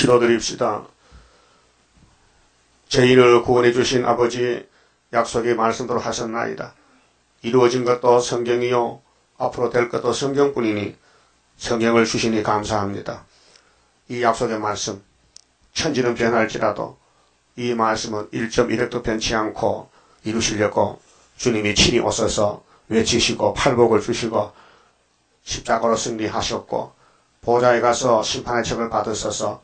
기도드립시다. 죄인을 구원해 주신 아버지 약속의 말씀대로 하셨나이다. 이루어진 것도 성경이요 앞으로 될 것도 성경뿐이니 성경을 주시니 감사합니다. 이 약속의 말씀 천지는 변할지라도 이 말씀은 1.1획도 변치 않고 이루시려고 주님이 친히 오셔서 외치시고 팔복을 주시고 십자가로 승리하셨고 보좌에 가서 심판의 책을 받으셔서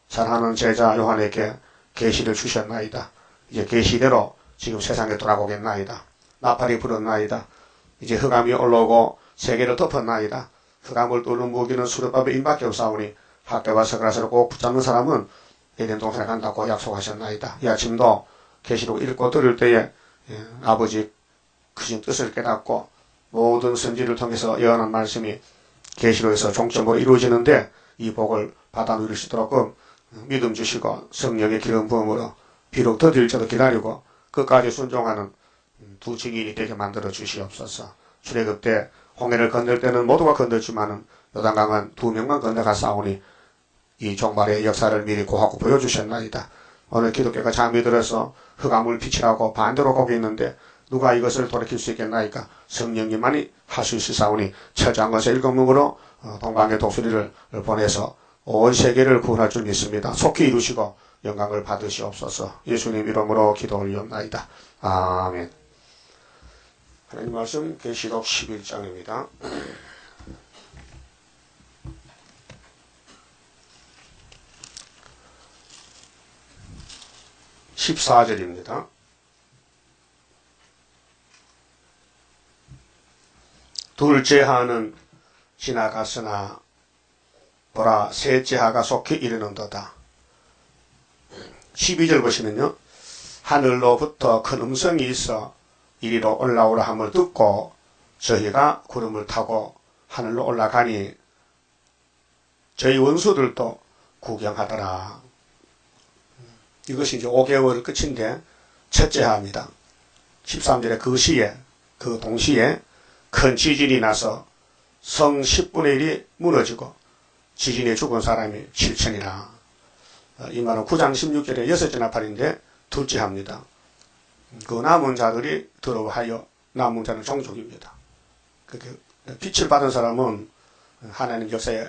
사랑하는 제자 요한에게 계시를 주셨나이다. 이제 계시대로 지금 세상에 돌아오겠나이다. 나팔이 불었나이다. 이제 흑암이 올라오고 세계를 덮었나이다. 흑암을 뚫는 무기는 수렵밥의 입밖에 없사오니 학교와 서그라스를 꼭 붙잡는 사람은 에덴 동산에 간다고 약속하셨나이다. 이 아침도 계시록 읽고 들을 때에 아버지 크신 뜻을 깨닫고 모든 선지를 통해서 예언한 말씀이 계시록에서 종점으로 이루어지는데 이 복을 받아 누릴 수 있도록 믿음 주시고 성령의 기름 부음으로 비록 더딜지도 기다리고 끝까지 순종하는 두 증인이 되게 만들어 주시옵소서. 출애굽 때 홍해를 건널 때는 모두가 건널지만은 요단강은 2명만 건너가 싸우니 이 종말의 역사를 미리 고하고 보여주셨나이다. 오늘 기독교가 잠이 들어서 흑암을 빛이라고 반대로 오고 있는데 누가 이것을 돌이킬 수 있겠나이까? 성령님만이 할 수 있으사오니 철장건서 7문으로 동방의 독수리를 보내서 온 세계를 구원할 줄 믿습니다. 속히 이루시고 영광을 받으시옵소서. 예수님 이름으로 기도 올리옵나이다. 아멘. 하나님 말씀 계시록 11장입니다. 14절입니다. 둘째 하는 지나갔으나 보라 셋째 하가 속히 이르는도다. 12절 보시면요. 하늘로부터 큰 음성이 있어 이리로 올라오라 함을 듣고 저희가 구름을 타고 하늘로 올라가니 저희 원수들도 구경하더라. 이것이 이제 5개월 끝인데 첫째 하입니다. 13절에 그 시에 그 동시에 큰 지진이 나서 성 10분의 1이 무너지고 지진에 죽은 사람이 7천이라. 이 말은 9장 16절에 여섯째 나팔인데 둘째 합니다. 그 남은 자들이 더러워하여 남은 자는 종족입니다. 그렇게 빛을 받은 사람은 하나님 역사에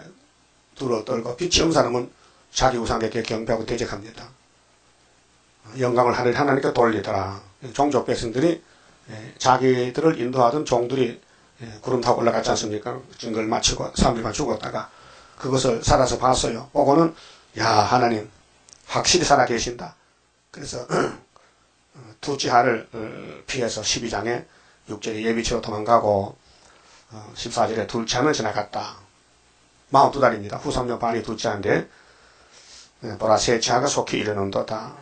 두려워 떨고 빛이 없는 사람은 자기 우상에게 경배하고 대적합니다. 영광을 하나님께 돌리더라. 종족 백성들이 자기들을 인도하던 종들이 구름 타고 올라갔지 않습니까? 증거를 마치고 3일만 죽었다가 그것을 살아서 봤어요. 보고는 야 하나님 확실히 살아계신다. 그래서 둘째 하를 피해서 12장에 6절에 예비치로 도망가고 14절에 둘째 하는 지나갔다. 42달입니다. 후 3년 반이 둘째 하인데 보라 셋째 하가 속히 이르는도다.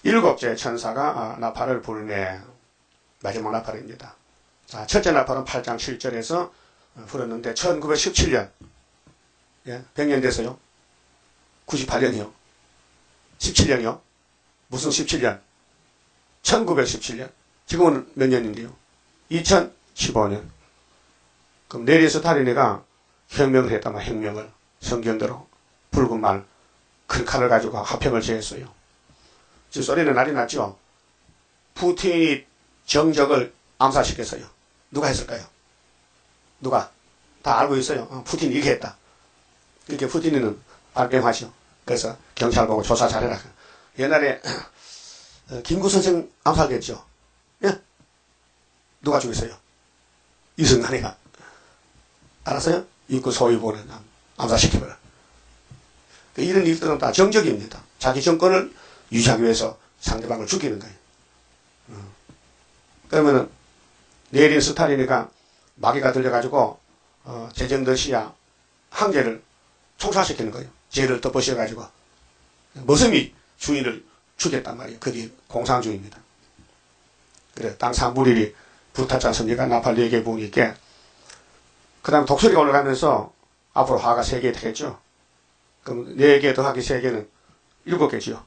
일곱째 천사가 나팔을 불매. 마지막 나팔입니다. 자, 첫째 나팔은 8장 7절에서 불었는데 1917년 100년 돼서요. 98년이요. 17년이요. 무슨 17년? 1917년. 지금은 몇 년인데요? 2015년. 그럼 네리에서 다리네가 혁명을 했단 말이에요. 혁명을. 성경대로 붉은 말 큰 칼을 가지고 화평을 제했어요. 지금 소리는 난리 났죠. 푸틴이 정적을 암살시켰어요. 누가 했을까요? 누가? 다 알고 있어요. 푸틴이 이렇게 했다. 이렇게 푸틴이는 발뺌하죠. 그래서 경찰 보고 조사 잘해라. 옛날에 김구 선생 암살됐죠. 예? 누가 죽였어요? 이승만이가. 알았어요? 육군 소위보는 암살시켜버려. 이런 일들은 다 정적입니다. 자기 정권을 유지하기 위해서 상대방을 죽이는 거예요. 그러면은 내린 스탈린이가 마귀가 들려가지고 제정더시야 황제를 총살시키는 거예요. 죄를 덮으셔가지고 머슴이 주인을 죽였단 말이에요. 그게 공산주의입니다. 그래 땅 3분의 1이 불탔지 않습니까? 나팔 4개 부으니까. 그 다음에 독수리가 올라가면서 앞으로 화가 3개 되겠죠. 그럼 4개 더하기 3개는 7개지요.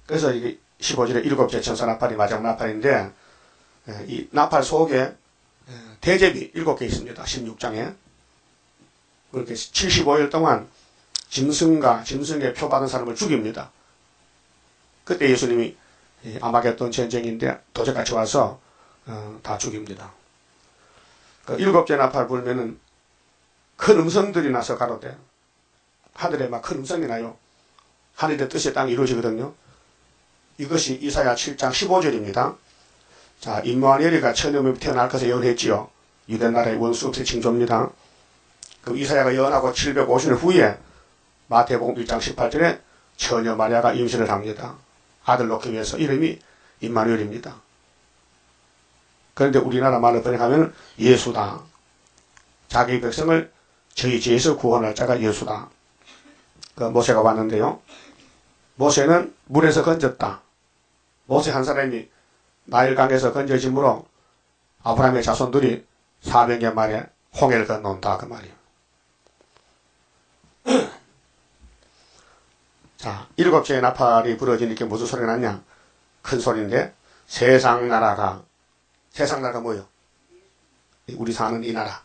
그래서 이게 15절에 7째 천사 나팔이 마지막 나팔인데 이 나팔 속에 대접이 7개 있습니다. 16장에. 그렇게 75일 동안 짐승의 표 받은 사람을 죽입니다. 그때 예수님이 아마겟돈 전쟁인데 도적같이 와서 다 죽입니다. 그 일곱째 나팔 불면은 큰 음성들이 나서 가로되, 하늘에 막 큰 음성이 나요. 하늘의 뜻의 땅이 이루어지거든요. 이것이 이사야 7장 15절입니다. 자, 임마누엘이가 처녀몸이 태어날 것을 예언했지요. 유대 나라의 원수 없이 징조입니다. 그 이사야가 예언하고 750년 후에 마태복음 1장 18절에 처녀 마리아가 임신을 합니다. 아들 낳기 위해서. 이름이 임마누엘입니다. 그런데 우리나라 말로 번역하면 예수다. 자기 백성을 저희 죄에서 구원할 자가 예수다. 그 모세가 왔는데요. 모세는 물에서 건졌다. 모세 한 사람이 나일강에서 건져짐으로 아브라함의 자손들이 400년 만에 홍해를 건너온다. 그 말이에요. 자, 일곱째 나팔이 부러지니까 무슨 소리가 났냐? 큰 소리인데, 세상 나라가 뭐예요? 우리 사는 이 나라.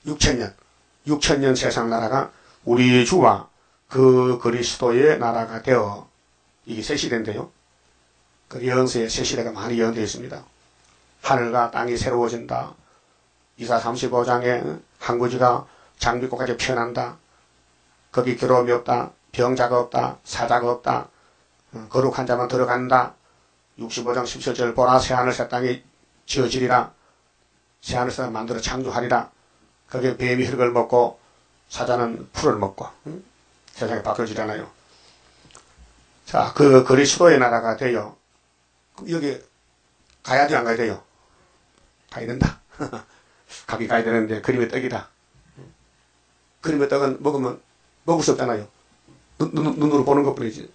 6천년 세상 나라가 우리 주와 그 그리스도의 나라가 되어, 이게 새 시대인데요. 그 예언서에 새 시대가 많이 예언되어 있습니다. 하늘과 땅이 새로워진다. 이사 35장에 항구지가 장비꽃까지 피어난다. 거기 괴로움이 없다. 병자가 없다. 사자가 없다. 거룩한 자만 들어간다. 65장 17절 보라 새하늘 새 땅이 지어지리라. 새하늘 새 땅 만들어 창조하리라. 거기에 뱀이 흙을 먹고 사자는 풀을 먹고 세상이 바뀌어지잖아요. 자, 그 그리스도의 나라가 돼요. 여기 가야 돼요, 안 가야 돼요? 가야 된다. 가긴 가야 되는데 그림의 떡이다. 그림의 떡은 먹으면 먹을 수 없잖아요. 눈으로 보는 것뿐이지.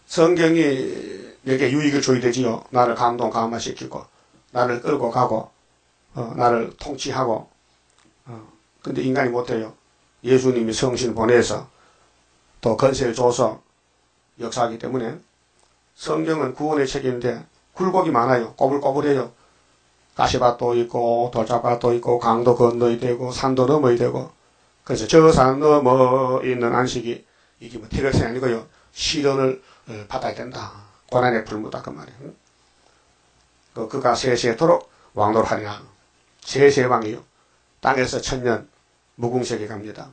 성경이 내게 유익을 줘야 되지요. 나를 감화시키고 나를 끌고 가고 나를 통치하고. 근데 인간이 못해요. 예수님이 성신 보내서 또 건세를 줘서 역사하기 때문에 성경은 구원의 책인데 굴곡이 많아요. 꼬불꼬불해요. 가시밭도 있고 돌짝밭도 있고 강도 건너야 되고 산도 넘어야 되고. 그래서 저 산 넘어 있는 안식이 이게 뭐 태백산이 아니고요. 시련을 받아야 된다. 고난의 불무다 그 말이에요. 그가 세세토록 왕노하리라. 세세왕이요. 땅에서 천년 무궁세계 갑니다.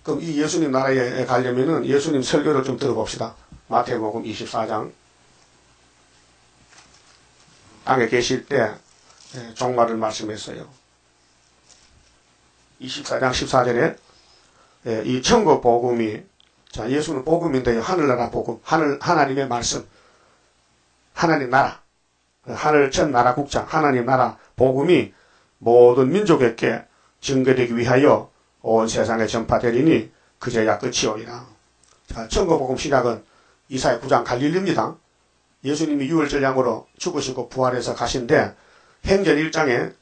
그럼 이 예수님 나라에 가려면은 예수님 설교를 좀 들어봅시다. 마태복음 24장. 땅에 계실 때 종말을 말씀했어요. 24장 14절에 이 천국 복음이, 자, 예수는 복음인데요. 하늘나라 복음, 하나님의 말씀, 하나님 나라, 하늘 전 나라 국장, 하나님 나라 복음이 모든 민족에게 증거되기 위하여 온 세상에 전파되리니 그제야 끝이 오리라. 자, 천국 복음 시작은 이사야 9장 갈릴리입니다. 예수님이 유월절량으로 죽으시고 부활해서 가신데 행전 1장에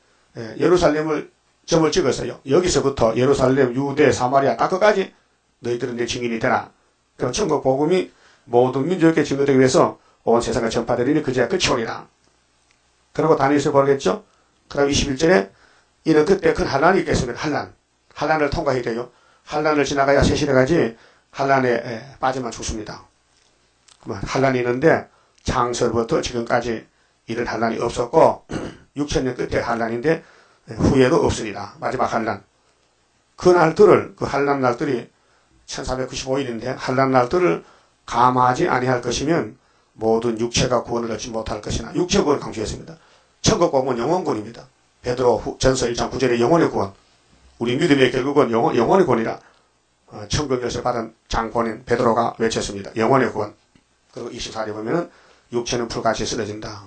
예루살렘을 점을 찍었어요. 여기서부터 예루살렘, 유대, 사마리아 다 끝까지 너희들은 내 증인이 되라. 그럼 천국 복음이 모든 민족에게 증거되기 위해서 온 세상에 전파되리니 그제야 끝이 오리라. 그러고 다니엘서 보겠죠. 그 다음 21절에 이는 그때 큰 환란이 있겠습니다. 환란을 통과해야 돼요. 환란을 지나가야 새 시대까지 환란에 빠지면 죽습니다. 환란이 있는데 창설부터 지금까지 이런 환란이 없었고 6천년 끝에 환란인데 후에도 없으리라. 마지막 환란. 그 날들을, 그 환란 날들이 1495일인데 환란 날들을 감하지 아니할 것이면 모든 육체가 구원을 얻지 못할 것이나 육체 구원을 강조했습니다. 천국 복음은 영원 구원입니다. 베드로 전서 1장 9절에 영원의 구원. 우리 믿음의 결국은 영원의 구원이라 천국 열쇠 받은 장본인 베드로가 외쳤습니다. 영원의 구원. 그리고 24절에 보면은 육체는 풀같이 쓰러진다.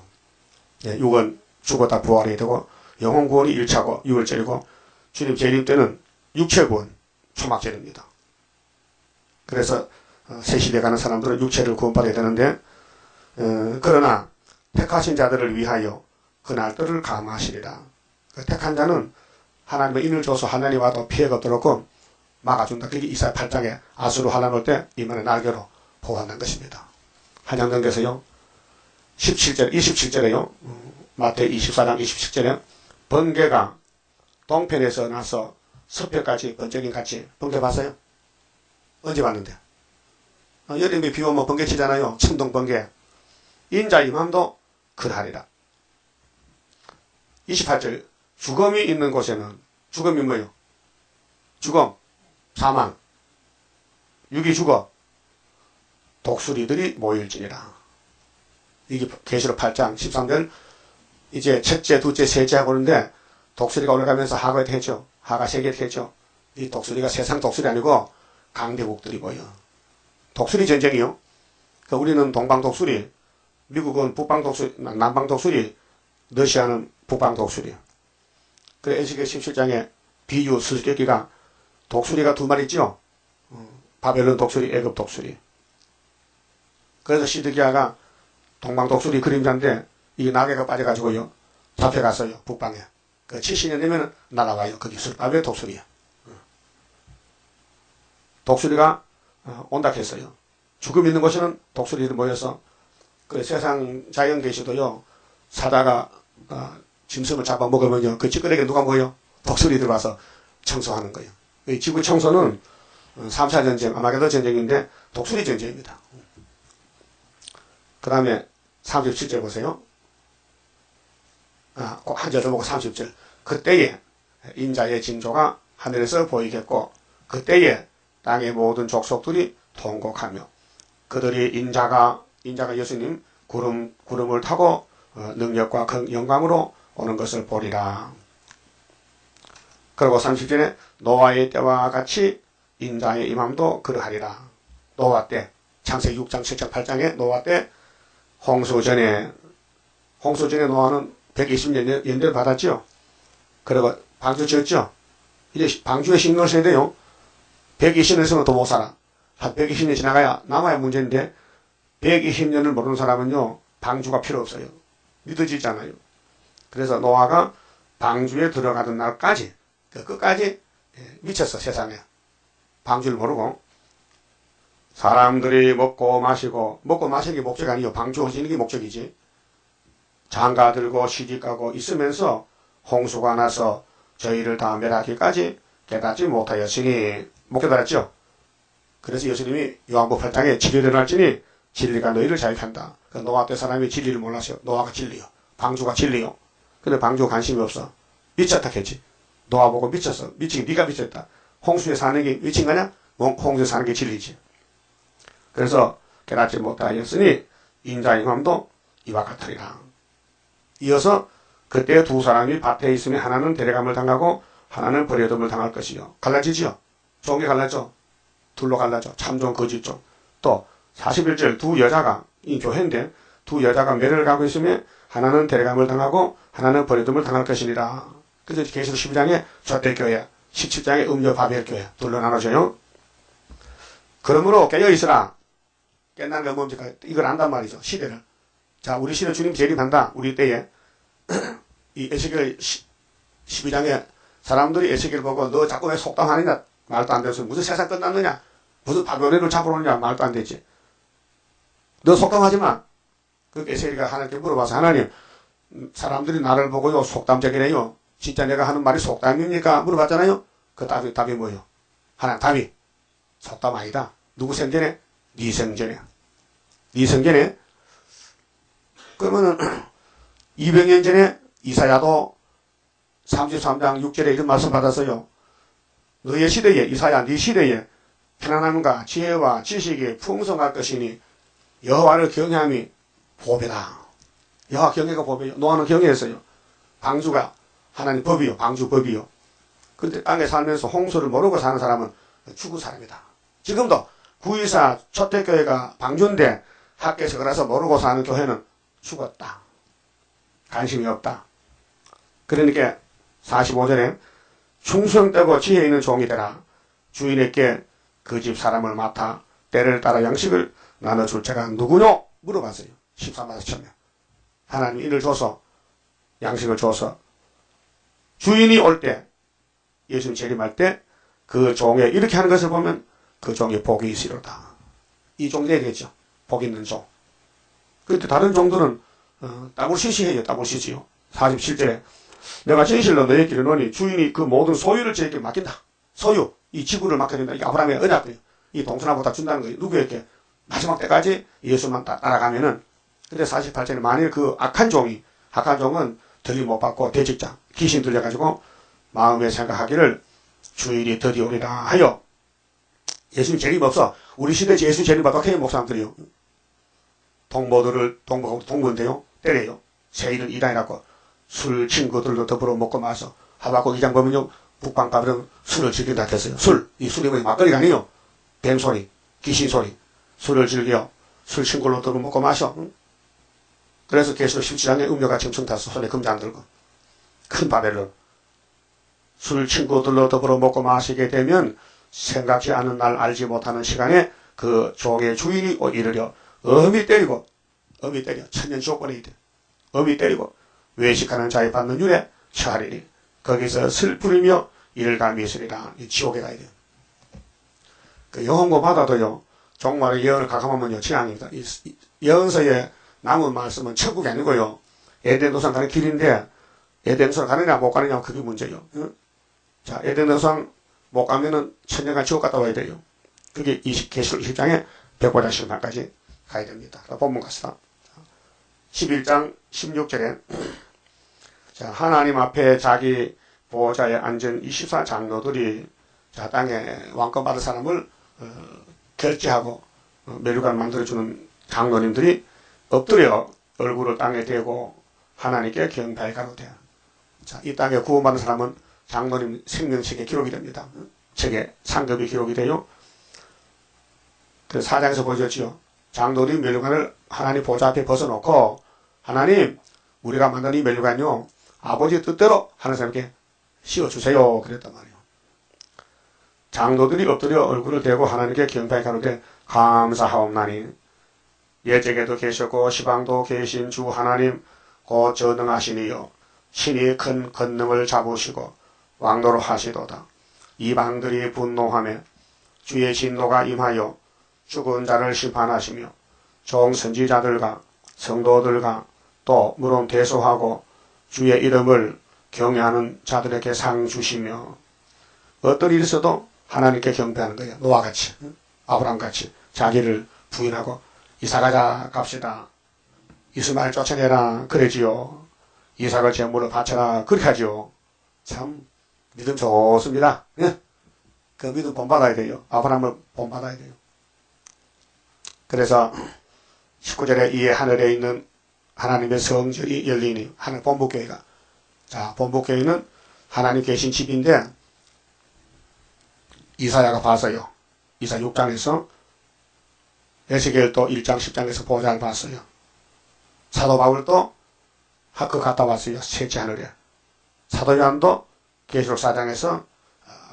육은 죽었다 부활이 되고 영혼 구원이 1차고 6월절이고 주님 재림 때는 육체 구원 초막절입니다. 그래서 새 시대 가는 사람들은 육체를 구원받아야 되는데 그러나 택하신 자들을 위하여 그 날들을 감하시리라. 그 택한 자는 하나님의 인을 줘서 하나님 와도 피해가 없도록 막아준다. 그게 이사야 8장에 아수르 환란 올 때 이만의 날개로 보호한다는 것입니다. 한양전에서요 27절에요 마태 24장 27절에 번개가 동편에서 나서 서편까지 번쩍이 같이 번개 봤어요? 언제 봤는데? 여름에 비 오면 번개 치잖아요. 천둥 번개. 인자 이맘도 그러하리라. 28절 죽음이 있는 곳에는 죽음이 뭐예요? 죽음, 사망, 육이 죽어 독수리들이 모일지니라. 이게 계시록 8장 13절 이제 첫째, 둘째, 셋째 하고 있는데 독수리가 올라가면서 하가 되죠. 하가 세개 되죠. 이 독수리가 세상 독수리 아니고 강대국들이 모여. 독수리 전쟁이요. 그러니까 우리는 동방 독수리, 미국은 북방 독수리, 남방 독수리, 러시아는 북방 독수리. 그래 에스겔 17장에 비유 수수께끼가 독수리가 두 마리 있죠. 바벨론 독수리, 애굽 독수리. 그래서 시드기야가 동방 독수리 그림자인데 이게 낙엽가 빠져가지고요 잡혀갔어요. 북방에. 그 70년 되면 날아와요. 거기 바벨 독수리야. 독수리가 온다 했어요. 죽음 있는 곳에는 독수리들 모여서 그 세상 자연 계시도요 사다가 짐승을 잡아먹으면요 그 찌끄레기 누가 모여? 독수리들 와서 청소하는 거예요. 이 지구 청소는 3차 전쟁, 아마게도 전쟁인데 독수리 전쟁입니다. 그 다음에 37절 보세요. 한 절 더 보고 30절. 그때에 인자의 징조가 하늘에서 보이겠고 그때에 땅의 모든 족속들이 통곡하며 그들이 인자가 예수님 구름을 타고 능력과 영광으로 오는 것을 보리라. 그리고 30절에 노아의 때와 같이 인자의 임함도 그러하리라. 노아 때 창세기 6장 7장 8장에 노아 때 홍수 전에 노아는 120년 연대를 받았죠. 그리고 방주 지었죠. 이제 방주에 신경을 써야 돼요. 120년에서는 더 못 살아. 한 120년 지나가야 남아야 문제인데 120년을 모르는 사람은요 방주가 필요 없어요. 믿어지잖아요. 그래서 노아가 방주에 들어가던 날까지 끝까지 미쳤어. 세상에 방주를 모르고 사람들이 먹고 마시는 게 목적이 아니요 방주 지는 게 목적이지. 장가 들고 시집가고 있으면서 홍수가 나서 저희를 다 멸하기까지 깨닫지 못하였으니 못 깨달았죠. 그래서 예수님이 요한복음 8장에 진리를 알지니 진리가 너희를 자유한다. 그 노아 때 사람이 진리를 몰랐어요. 노아가 진리요. 방주가 진리요. 근데 방주 관심이 없어. 미쳤다 했지. 노아 보고 미쳤어. 미치기 네가 미쳤다. 홍수에 사는 게 미친 거냐? 홍수에 사는 게 진리지. 그래서 깨닫지 못하였으니 인자임함도 이와 같으리라. 이어서 그때 두 사람이 밭에 있으면 하나는 데려감을 당하고 하나는 버려둠을 당할 것이요. 갈라지지요. 좋은 게 갈라져. 둘로 갈라져. 참종 거짓종. 또 41절 두 여자가 이 교회인데 두 여자가 매를 가고 있으면 하나는 데려감을 당하고 하나는 버려둠을 당할 것이니라. 그래서 계시록 12장에 조대교회 17장에 음녀 바벨교회 둘로 나눠져요. 그러므로 깨어있으라. 깨난 건 뭡니까? 이걸 안단 말이죠. 시대를. 자, 우리 시대 주님 재림한다. 우리 때에 이 에스겔 12장에 사람들이 에스겔 보고 너 자꾸 왜 속담하느냐 말도 안 돼서 무슨 세상 끝났느냐 무슨 바벨론을 잡으러 오느냐 말도 안 되지. 너 속담하지 마. 그 에스겔이가 하나님께 물어봐서 하나님 사람들이 나를 보고요 속담적이네요. 진짜 내가 하는 말이 속담입니까? 물어봤잖아요. 그 답이 뭐예요? 하나님 답이 속담 아니다. 누구 생전에? 네 생전에. 네 생전에. 그러면은 200년 전에 이사야도 33장 6절에 이런 말씀 받았어요. 너의 시대에 이사야 네 시대에 편안함과 지혜와 지식이 풍성할 것이니 여호와를 경외함이 보배다. 여호와 경외가 보배요. 노아는 경외했어요. 방주가 하나님 법이요. 방주 법이요. 근데 땅에 살면서 홍수를 모르고 사는 사람은 죽은 사람이다. 지금도 구의사 초대교회가 방주인데 학교에서 그래서 모르고 사는 교회는 죽었다. 관심이 없다. 그러니까 45절에 충성되고 지혜 있는 종이 되라. 주인에게 그 집 사람을 맡아 때를 따라 양식을 나눠줄 자가 누구뇨? 물어봤어요. 13마서 처음에. 하나님 이를 줘서 양식을 줘서 주인이 올 때 예수님 재림할 때 그 종에 이렇게 하는 것을 보면 그 종이 복이 있으리로다. 이 종 내리겠죠. 복 있는 종. 그런데 다른 종들은 따블시시해요. 따블시지요. 47절에 내가 진실로 너의 길을 노니 주인이 그 모든 소유를 저에게 맡긴다. 소유. 이 지구를 맡겨야 된다. 이게 아브라함의 언약이에요. 이 동서남북 다 준다는 거예요. 누구에게? 마지막 때까지 예수만 따라가면은. 근데 48절에 만일 그 악한 종은 들림 못 받고 대직자, 귀신 들려가지고 마음에 생각하기를 주일이 드디어 오리라 하여. 예수님 재림없어. 우리 시대에 예수 재림받아 케이 목사님들이요. 동무인데요. 때려요. 세일은 이단이라고. 술 친구들도 더불어 먹고 마서. 하박국 2장 보면요. 북방가들은 술을 즐긴다 했어요. 이 술이 뭐 막걸리가 아니에요. 뱀소리, 귀신소리. 술을 즐겨. 술 친구들도 더불어 먹고 마셔. 그래서 계시록 17장에 음료가 짐승 타서 손에 금지 안 들고. 큰 바벨론. 술 친구들로 더불어 먹고 마시게 되면 생각지 않은 날 알지 못하는 시간에 그 종의 주인이 이르려 엄히 때려 천년 지옥권에 이르 엄히 때리고 외식하는 자의 받는 윤에 처하리니 거기서 슬프리며 이를 갈미 있으리라. 지옥에 가야 돼요. 그 영혼고 받아도요 종말의 예언을 가감하면요 지향입니다. 예언서에 남은 말씀은 천국이 아니고요 에덴 도상 가는 길인데 에덴 도상 가느냐 못 가느냐 그게 문제예요. 자, 에덴 도상 못 가면은 천년간 지옥 갔다 와야 돼요. 그게 계시록 20장에 백보자 심판까지 가야 됩니다. 본문 갑시다. 11장 16절에 자, 하나님 앞에 자기 보호자에 앉은 24장로들이 자, 땅에 왕권 받을 사람을 결제하고 멸류관 만들어주는 장로님들이 엎드려 얼굴을 땅에 대고 하나님께 경배하여 가로되. 자, 이 땅에 구원받은 사람은 장로님 생명책에 기록이 됩니다. 책에 상급이 기록이 돼요. 그래서 4장에서 보여줬지요. 장로님 멸류관을 하나님 보좌 앞에 벗어놓고 하나님 우리가 만든 이 멸류관요 아버지 뜻대로 하는 사람께 씌워주세요 그랬단 말이에요. 장로들이 엎드려 얼굴을 대고 하나님께 경배하여 가로되 감사하옵나니 예적에도 계셨고 시방도 계신 주 하나님 곧 전능하시니요 신이 큰 권능을 잡으시고 왕노로 하시도다. 이방들이 분노하며 주의 진노가 임하여 죽은 자를 심판하시며 종 선지자들과 성도들과 또 물론 대소하고 주의 이름을 경외하는 자들에게 상 주시며 어떤 일이 있어도 하나님께 경배하는 거예요. 노아와 같이 아브라함같이 자기를 부인하고 이삭가자 갑시다. 이스마엘 쫓아내라 그러지요. 이삭을 제물로 바쳐라 그렇게 하죠. 참 믿음 좋습니다. 예? 그 믿음 본받아야 돼요. 아브라함을 본받아야 돼요. 그래서 19절에 이 하늘에 있는 하나님의 성전이 열리니 하늘 본부교회가 자 본부교회는 하나님 계신 집인데 이사야가 봤어요. 이사 6장에서 에스겔도 1장 10장에서 보좌를 봤어요. 사도 바울도 학교 갔다 왔어요. 셋째 하늘에. 사도 요한도 계시록 4장에서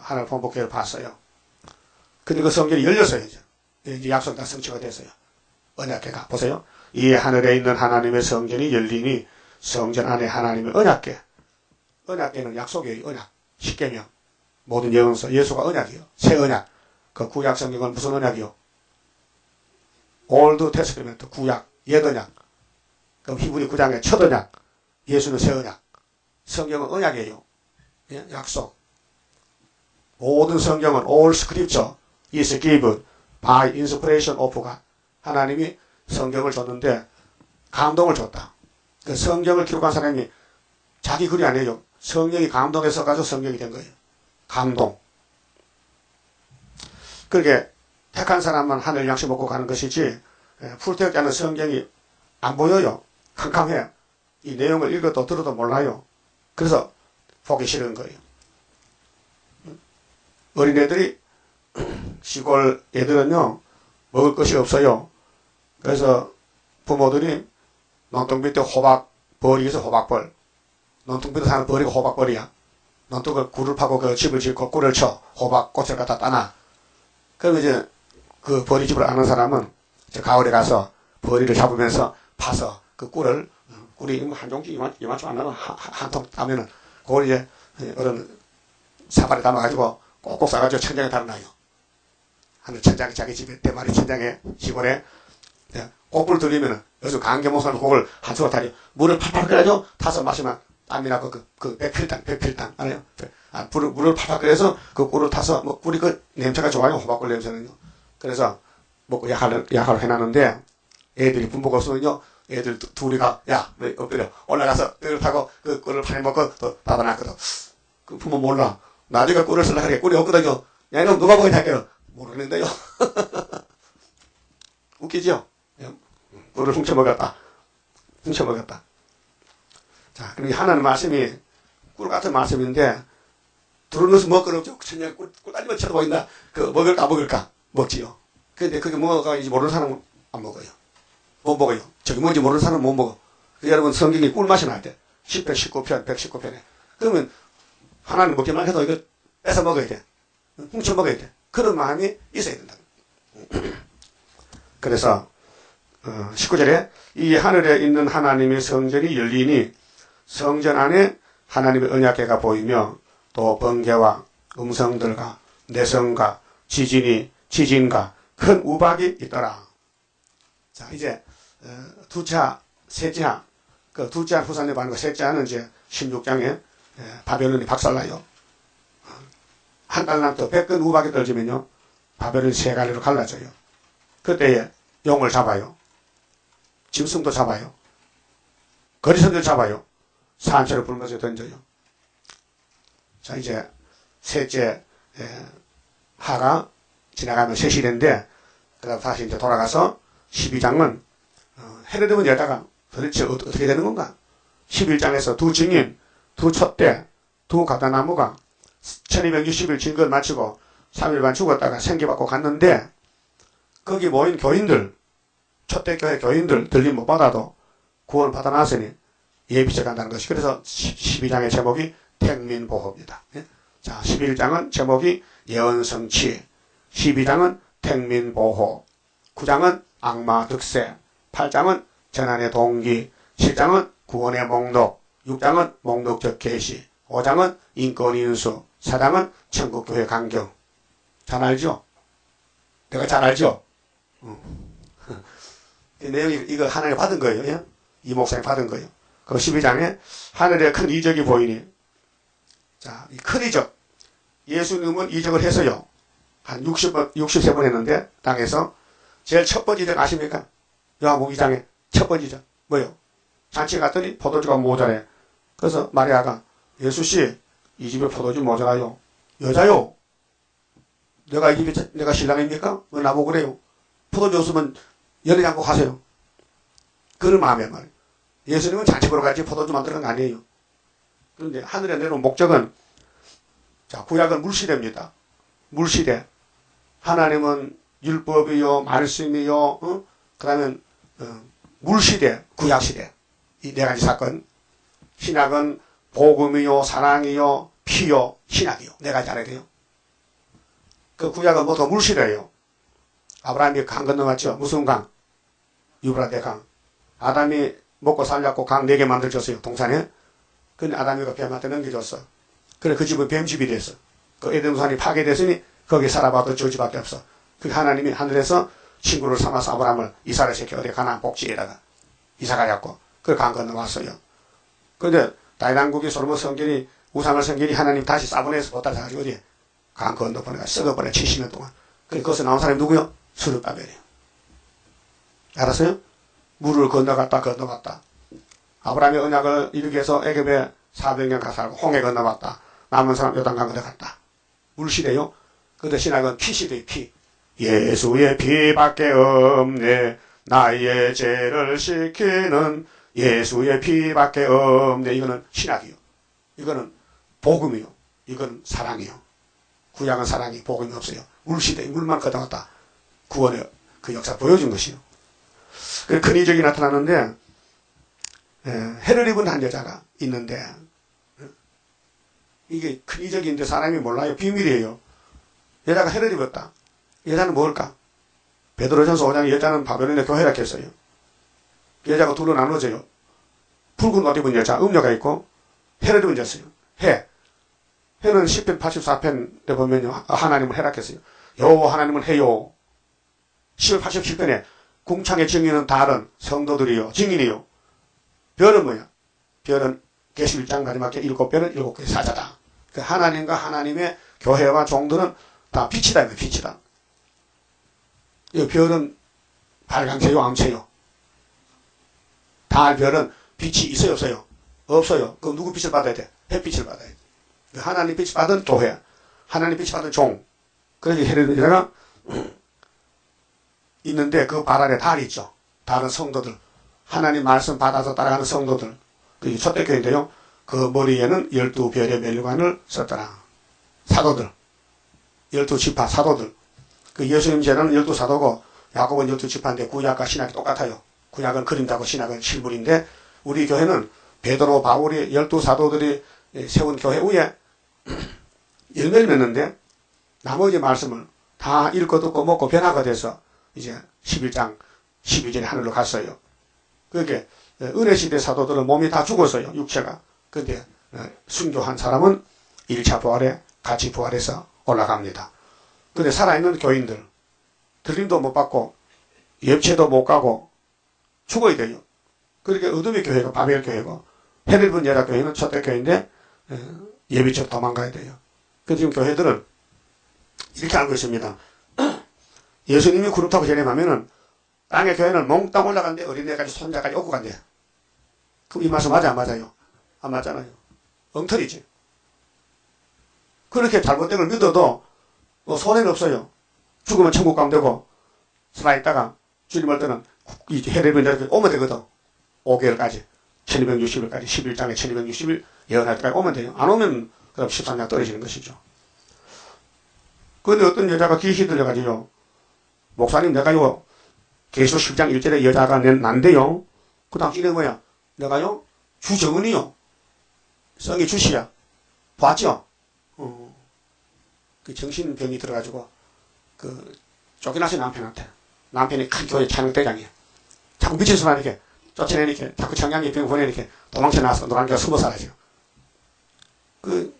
하늘 본복회를 봤어요. 근데 그 성전이 열렸어요. 이제 약속 다 성취가 됐어요. 언약궤가 보세요. 이 하늘에 있는 하나님의 성전이 열리니 성전 안에 하나님의 언약궤. 언약궤는 약속이에요. 언약. 십계명. 모든 예언서. 예수가 언약이에요. 새 언약. 그 구약 성경은 무슨 언약이요? 올드 테스트멘트 구약. 옛 언약. 그럼 히브리 9장의 첫 언약. 예수는 새 언약. 성경은 언약이에요. 예? 약속. 모든 성경은 all scripture is given by inspiration of God. 하나님이 성경을 줬는데 감동을 줬다. 그 성경을 기록한 사람이 자기 글이 아니에요. 성령이 감동해서 가지고 성경이 된 거예요. 감동. 그렇게 택한 사람만 하늘 양식 먹고 가는 것이지 풀떼었지 않은 성경이 안 보여요. 캄캄해요. 이 내용을 읽어도 들어도 몰라요. 그래서 보기 싫은 거예요. 어린애들이 시골 애들은요 먹을 것이 없어요. 그래서 부모들이 논둑 밑에 호박벌이 있어. 호박벌. 논둑 밑에 사는 벌이가 호박벌이야. 논둑을 굴을 파고 그 집을 짓고 꿀을 쳐 호박꽃을 갖다 따나. 그럼 이제 그 벌이 집을 아는 사람은 이제 가을에 가서 벌이를 잡으면서 파서 그 꿀을 꿀이 한 종지 이만큼 안 나면 한 통 따면은 그걸 이제 어른 사발에 담아가지고 꼭꼭 싸가지고 천장에 달아놔요. 하늘 천장에 자기 집에 대마리 천장에 시골에 꼭불 들리면은 여기서 강계 목사님 그걸 한 수가 타려 물을 팔팔 끓여가지고 타서 마시면 땀이 나고 그 백필당 알아요? 물을 팔팔 끓여서 그 꿀을 타서 뭐 꿀이 그 냄새가 좋아요. 호박꿀 냄새는요. 그래서 먹고 약을 해놨는데 애들이 분모가 없으면요. 애들 둘이가 야 너 엎드려 올라가서 꿀을 타고 그 꿀을 파내 먹고 또 받아놨거든. 그 부모 몰라. 나중에 꿀을 쓰려고 하니까 꿀이 없거든요. 야 이놈 누가 먹었냐 할게요. 모르는데요. 웃기죠? 꿀을 훔쳐먹었다. 훔쳐먹었다. 자, 그럼 하나는 말씀이 꿀 같은 말씀인데 들어넣어서 먹거든요. 천년 꿀 따지면 쳐다보인다. 그 먹을까 먹지요. 근데 그게 뭐가 이제 모르는 사람은 안 먹어요. 못 먹어요. 저기 뭔지 모르는 사람은 못 먹어. 여러분 성경이 꿀맛이 날 때 10편 19편 119편에 그러면 하나는 먹기만 해도 이거 뺏어 먹어야 돼. 훔쳐 먹어야 돼. 그런 마음이 있어야 된다. 그래서 19절에 이 하늘에 있는 하나님의 성전이 열리니 성전 안에 하나님의 언약궤가 보이며 또 번개와 음성들과 내성과 지진과 큰 우박이 있더라. 자, 이제 두차, 세차, 그 두차 후산에 받는 거 셋째는 이제 16장에 바벨론이 박살나요. 한 달랑도 100건 우박이 떨어지면요 바벨론이 세 갈래로 갈라져요. 그때에 용을 잡아요. 짐승도 잡아요. 거리선들 잡아요. 산채로 불면서 던져요. 자, 이제 셋째 하가 지나가면 새 시대인데 그다음 다시 이제 돌아가서 12장은 헤로데문 여자가 도대체 어떻게 되는 건가? 11장에서 두 증인, 두 촛대, 두 가다나무가 1260일 증거를 마치고 3일 반 죽었다가 생기받고 갔는데 거기 모인 교인들, 촛대교회 교인들 들림 못 받아도 구원 받아놨으니 예비쳐 간다는 것이. 그래서 12장의 제목이 택민보호입니다. 자, 11장은 제목이 예언성취, 12장은 택민보호, 9장은 악마 득세, 8장은 전환의 동기, 7장은 구원의 목록, 6장은 목록적 계시, 5장은 인권 인수, 4장은 천국교회 강경. 잘 알죠? 내가 잘 알죠? 이 내용이 이거 하나님 받은 거예요. 예? 이 목사님 받은 거예요. 그 12장에 하늘에 큰 이적이 보이니, 자, 이 큰 이적. 예수님은 이적을 해서요. 한 63번 했는데, 땅에서. 제일 첫 번째 이적 아십니까? 요한복음 2장에 첫 번째 이적. 뭐요? 잔치 갔더니 포도주가 모자래. 그래서 마리아가, 예수씨, 이 집에 포도주 모자라요. 여자요. 내가 이 집에, 내가 신랑입니까? 왜 나보고 그래요? 포도주 없으면 열리 않고 가세요. 그런 마음에 말이에요. 예수님은 잔치 보러 갈지 포도주 만드는 거 아니에요. 그런데 하늘에 내려온 목적은, 자, 구약은 물시대입니다. 물시대. 하나님은 율법이요, 말씀이요, 그 다음에, 물시대, 구약시대. 이 네 가지 사건. 신약은 복음이요, 사랑이요, 피요, 신약이요. 네 가지 알아야 돼요. 그 구약은 모두 물시대예요. 아브라함이 강 건너갔죠. 무슨 강? 유브라데 강. 아담이 먹고 살려고 강 4개 만들어줬어요. 동산에. 근데 아담이가 뱀한테 넘겨줬어. 그래, 그 집은 뱀집이 됐어. 그 에덴산이 파괴됐으니 거기 살아봐도 저 집밖에 없어. 그 하나님이 하늘에서 친구를 삼아서 아브라함을 이사를 시켜 어디 가나안 복지에다가 이사 가갖고 그 강 건너왔어요. 그런데 다윗왕국이 솔로몬 성전이 우상을 성전이 하나님 다시 사본에서 보따리 사가지고 어디 강 건너보내가 썩어버려 70년 동안. 그래 거기서 나온 사람이 누구요? 스룹바벨이에요. 알았어요? 물을 건너갔다. 아브라함의 언약을 이루기 위해서 애굽에 400년 가서 살고 홍해 건너갔다. 남은 사람 요단강 건너갔다. 물시대요. 그런데 신학은 피시대요. 피. 예수의 피밖에 없네. 나의 죄를 씻기는 예수의 피밖에 없네. 이거는 신학이요. 이거는 복음이요. 이건 사랑이요. 구약은 사랑이, 복음이 없어요. 물시대, 물만 건너갔다. 구원의 그 역사 보여준 것이요. 큰 이적이 나타나는데, 해를 입은 한 여자가 있는데, 이게 큰 이적인데 사람이 몰라요. 비밀이에요. 여자가 해를 입었다. 여자는 뭘까? 베드로전서 5장에 여자는 바벨론의 교회라 했어요. 여자가 둘로 나눠져요. 붉은 옷 입은 여자, 음녀가 있고, 해를 입은 여자였어요. 해는 10편 84편에 보면요. 하나님을 해락했어요. 요 하나님은 해요. 10월 87편에 궁창의 증인은 다른 성도들이요. 증인이요. 별은 뭐야? 별은 계시 1장 마지막에 7별은 7개의 사자다. 그 하나님과 하나님의 교회와 종들은 다 빛이다. 빛이다. 이 별은 발광체요, 암체요? 달, 별은 빛이 있어요, 없어요? 없어요. 그럼 누구 빛을 받아야 돼? 햇빛을 받아야 돼. 하나님 빛을 받은 교회, 하나님 빛을 받은 종. 그래서 헤로데가 있는데 그 발 아래 달이 있죠. 달은 성도들. 하나님 말씀 받아서 따라가는 성도들. 그 초대교회인데요. 그 머리에는 12별의 면류관을 썼더라. 사도들. 12지파 사도들. 그 예수님 제자는 12사도고 야곱은 12지파인데 구약과 신약이 똑같아요. 구약은 그림자고 신약은 실물인데 우리 교회는 베드로, 바울이 12사도들이 세운 교회 위에 열매를 맺는데 나머지 말씀을 다 읽고 듣고 먹고 변화가 돼서 이제 11장 12절에 하늘로 갔어요. 그렇게 은혜시대 사도들은 몸이 다 죽었어요. 육체가. 근데 순교한 사람은 1차 부활에 같이 부활해서 올라갑니다. 근데 살아있는 교인들 들림도 못 받고 예체도 못 가고 죽어야 돼요. 그렇게 어둠의 교회가 바벨 교회고 헤르본 여자 교회는 초대교회인데 예비처 도망가야 돼요. 그래서 지금 교회들은 이렇게 알고 있습니다. 예수님이 구름 타고 재림하면은 땅의 교회는 몽땅 올라간대. 어린애까지 손자까지 업고 간대. 그럼 이 말씀 맞아 안 맞아요? 안 맞잖아요. 엉터리지. 그렇게 잘못된 걸 믿어도 손해는 없어요. 죽으면 천국 가면 되고 살아있다가 주님 올 때는 이 헤르본 여자 교회 오면 되거든. 5개월까지 1260일까지 11장에 1260일 예언할 때까지 오면 돼요. 안 오면 그럼 13장 떨어지는 것이죠. 그런데 어떤 여자가 귀신이 들려가지고 목사님 내가요 계시록 10장 1절에 여자가 난데요. 그 당시는 뭐야? 내가요 주정은이요. 성이 주시야. 봤죠? 그 정신병이 들어가지고 그 쫓겨나신 남편한테. 남편이 큰 교회 찬양대장이야. 자꾸 미친 소리 이렇게 쫓아내니까 자꾸 청량리 병 보내니까 도망쳐 나와서 노란개가 숨어 살아요. 그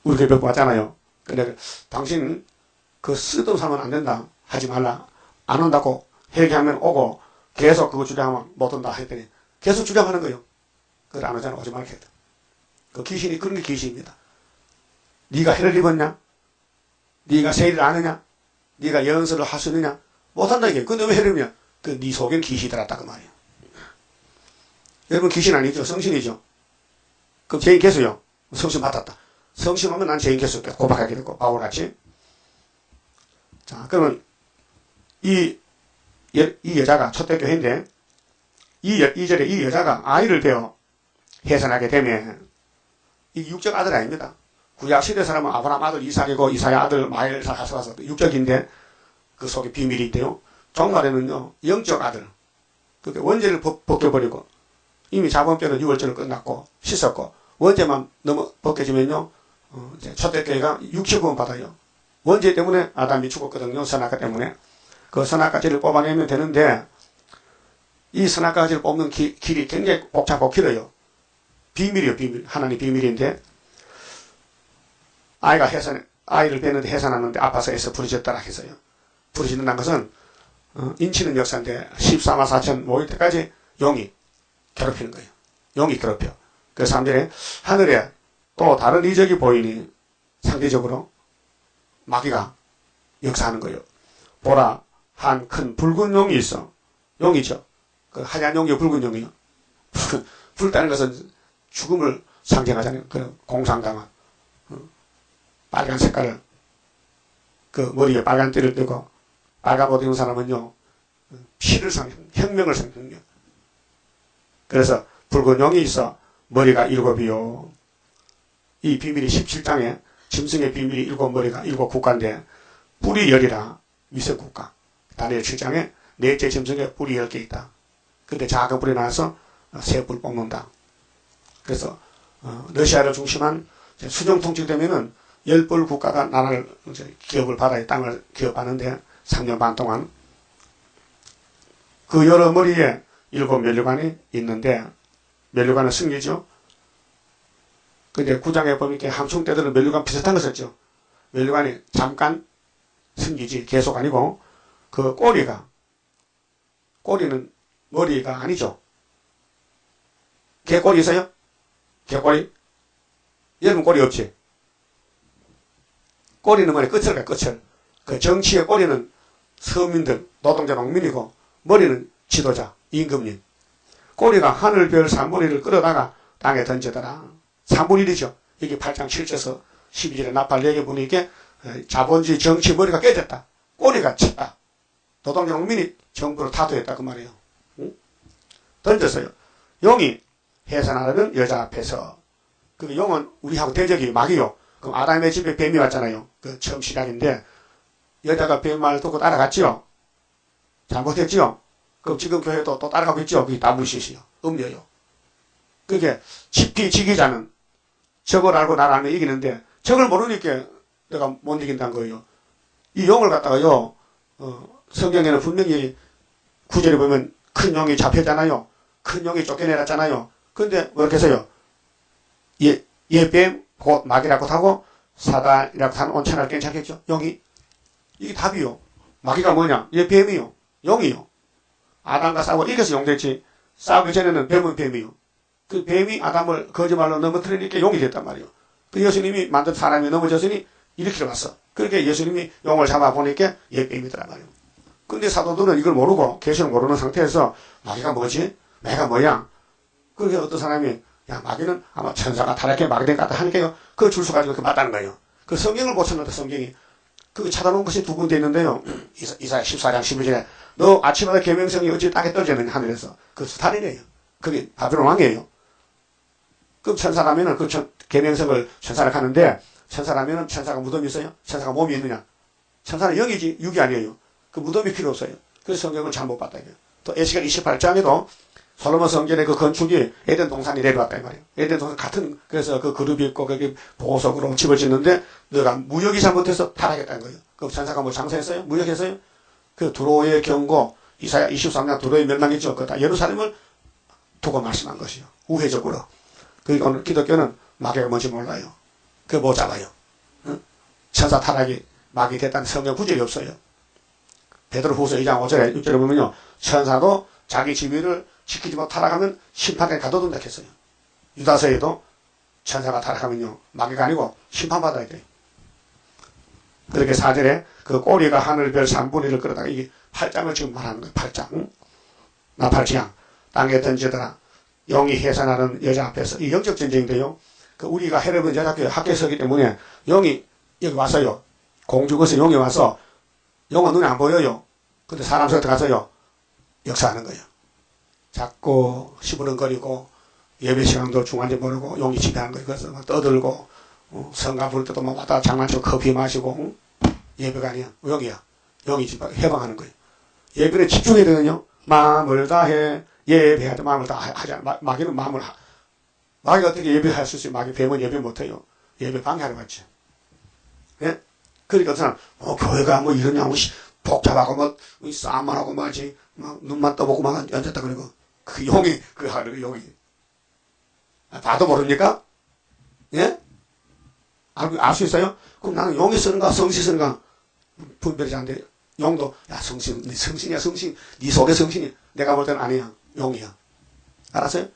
우리 교회 벽 왔잖아요. 근데 당신 그 쓰던 사면 안 된다. 하지 말라. 안 온다고 회개하면 오고 계속 그거 주장하면 못 온다 했더니 계속 주장하는 거예요. 그걸 안 오잖아. 오지 말게 했다. 그 귀신이 그런 게 귀신입니다. 네가 해를 입었냐? 네가 세일을 아느냐? 네가 연설을 할 수 있느냐? 못한다 이게. 근데 왜 해를 입냐? 그 네 속엔 귀신이 들었다 그 말이에요. 여러분 귀신 아니죠? 성신이죠? 그럼 죄인 개수요? 성신 받았다. 성신 오면 난 죄인 개수 고백하게 되고 바울같이. 자 그러면 이 여자가 초대교회인데 이 절에 이 여자가 아이를 배워 해산하게 되면 이 육적 아들 아닙니다. 구약시대 사람은 아브라함 아들 이삭이고 이삭의 아들 마엘을 가져와서 육적인데 그 속에 비밀이 있대요. 종말에는요 영적 아들. 그러니까 원죄를 벗겨버리고 이미 자본뼈는 6월절은 끝났고 씻었고 원죄만 너무 벗겨지면요 이제 초대교회가 육체구원 받아요. 원죄 때문에 아담이 죽었거든요. 선악과 때문에. 그 선악과지를 뽑아내면 되는데 이 선악과지를 뽑는 길이 굉장히 복잡하고 길어요. 비밀이요. 비밀. 하나님 비밀인데 아이를 뱉는데 해산하는데 아파서 애써 부르짖더라 했어요. 부르짖는다는 것은 인치는 역사인데 14만 4천 모일 때까지 용이 괴롭히는 거예요. 용이 괴롭혀. 그 3절에 하늘에 또 다른 이적이 보이니 상대적으로 마귀가 역사하는 거예요. 보라 한 큰 붉은 용이 있어. 용이죠. 그 하얀 용이 붉은 용이요. 붉다는 것은 죽음을 상징하잖아요. 그 공상당한 빨간 색깔을 그 머리에 빨간 띠를 띠고 빨간 옷 입은 사람은요 피를 혁명을 상징해요. 그래서 붉은 용이 있어 머리가 7이요. 이 비밀이 17장에 짐승의 비밀이 7머리가 7국가인데 뿔이 10이라 위색국가. 다니엘 7장에 넷째 짐승에 뿔이 10개 있다. 근데 작은 뿔이 나와서 새 뿔 뽑는다. 그래서 러시아를 중심한 수정 통치되면은 10뿔 국가가 나라를 기업을 받아야 땅을 기업하는데 3년 반 동안 그 여러 머리에 7 면류관이 있는데 면류관은 승리죠. 근데 9장에 보니까 함충 때들은 면류관 비슷한 거 썼죠. 면류관이 잠깐 승기지 계속 아니고 그 꼬리는 머리가 아니죠. 개꼬리 있어요? 개꼬리? 여러분 꼬리 없지? 꼬리는 뭐냐? 끝을 가, 끝을. 그 정치의 꼬리는 서민들, 노동자 농민이고 머리는 지도자, 임금님. 꼬리가 하늘 별 3분의 1을 끌어다가 땅에 던지더라. 3분의 1이죠. 이게 8장 7절에서 12절에 나팔 얘기 보니까 자본주의 정치 머리가 깨졌다. 꼬리가 쳤다. 노동자 농민이 정부를 타도했다 그 말이에요. 응? 던졌어요. 용이 해산하려는 여자 앞에서. 그 용은 우리하고 대적이 막이요. 그럼 아담의 집에 뱀이 왔잖아요. 그 처음 시작인데 여자가 뱀 말을 듣고 따라갔지요. 잘못했지요. 그럼 지금 교회도 또 따라가고 있죠. 그게 다 무시시요. 음녀요. 그게 지피지기자는 적을 알고 나를 알면 이기는데 적을 모르니까 내가 못 이긴다는 거예요. 이 용을 갖다가요. 성경에는 분명히 구절에 보면 큰 용이 잡혔잖아요. 큰 용이 쫓겨내놨잖아요. 근데 뭐 이렇게 해서요. 얘 뱀, 곧 마귀라고 하고 사단이라고 하는 온천을 괜찮겠죠? 용이. 이게 답이요. 마귀가 뭐냐? 얘 뱀이요. 용이요. 아담과 싸우고 이겨서 용 됐지. 싸우기 전에는 뱀은 뱀이요. 그 뱀이 아담을 거짓말로 넘어뜨리니까 용이 됐단 말이에요. 그 예수님이 만든 사람이 넘어졌으니 일으키러 갔어. 그렇게 예수님이 용을 잡아보니까 얘 뱀이더란 말이에요. 근데 사도들은 이걸 모르고 계시를 모르는 상태에서 마귀가 뭐지? 내가 뭐야? 그게 어떤 사람이 야 마귀는 아마 천사가 타락해 마귀 된 것 같다 하니까요. 그 줄서 가지고 그 맞다는 거예요. 그 성경을 고쳤는데 성경이 그 찾아놓은 것이 두 군데 있는데요. 이사야 14장 12절에 너 아침마다 계명성이 어찌 땅에 떨어지느냐 하늘에서. 그 스타일이에요. 그게 바빌론 왕이에요. 그럼 천사라면은 그 계명성을 천사를 하는데 천사라면은 천사가 무덤이 있어요? 천사가 몸이 있느냐? 천사는 영이지 육이 아니에요. 그 무덤이 필요 없어요. 그래서 성경을 잘못 봤다 이거예요. 또 에스겔 28장에도 솔로몬 성전의 그 건축이 에덴 동산이 내려왔다 이 말이에요. 에덴 동산 같은 그래서 그 그룹이 있고 거기 보석으로 집을 짓는데 너가 무역이 잘못해서 타락했다는 거예요. 그럼 천사가 뭐 장사했어요? 무역했어요? 그 두로의 경고 이사야 23년 두로의 멸망이죠. 그거 다 예루살렘을 두고 말씀한 것이요. 우회적으로. 그러니까 오늘 기독교는 마귀가 뭔지 몰라요. 그거 못 잡아요. 응? 천사 타락이 마귀 됐다는 성경 구절이 없어요. 베드로후서 2장 5절에 6절에 보면요. 천사도 자기 지위를 지키지 못 타락하면 심판에 가둬둔다 했어요. 유다서에도 천사가 타락하면요. 마귀가 아니고 심판받아야 돼요. 그렇게 4절에 그 꼬리가 하늘별 3분의 1을 끌어다가 이게 8장을 지금 말하는 거예요. 8장. 나팔지향. 땅에 던지더라. 용이 해산하는 여자 앞에서. 이 영적 전쟁인데요. 그 우리가 헤르본 여자교회 학교에 서기 때문에 용이 여기 왔어요. 공중에서 용이 와서 용은 눈에 안 보여요. 근데 사람 속에 들어가서요. 역사하는 거예요. 자꾸 시부렁거리고 예배 시간도 중간에 모르고 용이 지배하는 거예요. 그래서 막 떠들고 성가 부를 때도 막 왔다 장난치고 커피 마시고 예배가 아니야. 용이야. 용이 해방하는 거예요. 예배에 집중해야 되거든요. 마음을 다해 예배하자. 마음을 다하자. 마귀는 마귀가 어떻게 예배할 수 있어요? 마귀 뱀은 예배 못해요. 예배 방해하러 갔지. 예? 그러니까 어떤 사람 교회가 뭐 이러냐고 복잡하고 뭐 싸움만 하고 뭐지 막 눈만 떠보고 막 앉았다 그러고 그 용이 그 하루 용이 봐도 모릅니까? 예? 알 수 있어요? 그럼 나는 용이 쓰는가 성시 쓰는가 분별이 잘 안 돼. 용도 야 성신 네 성신이야 성신 네 속에 성신이 내가 볼 때는 아니야 용이야. 알았어요?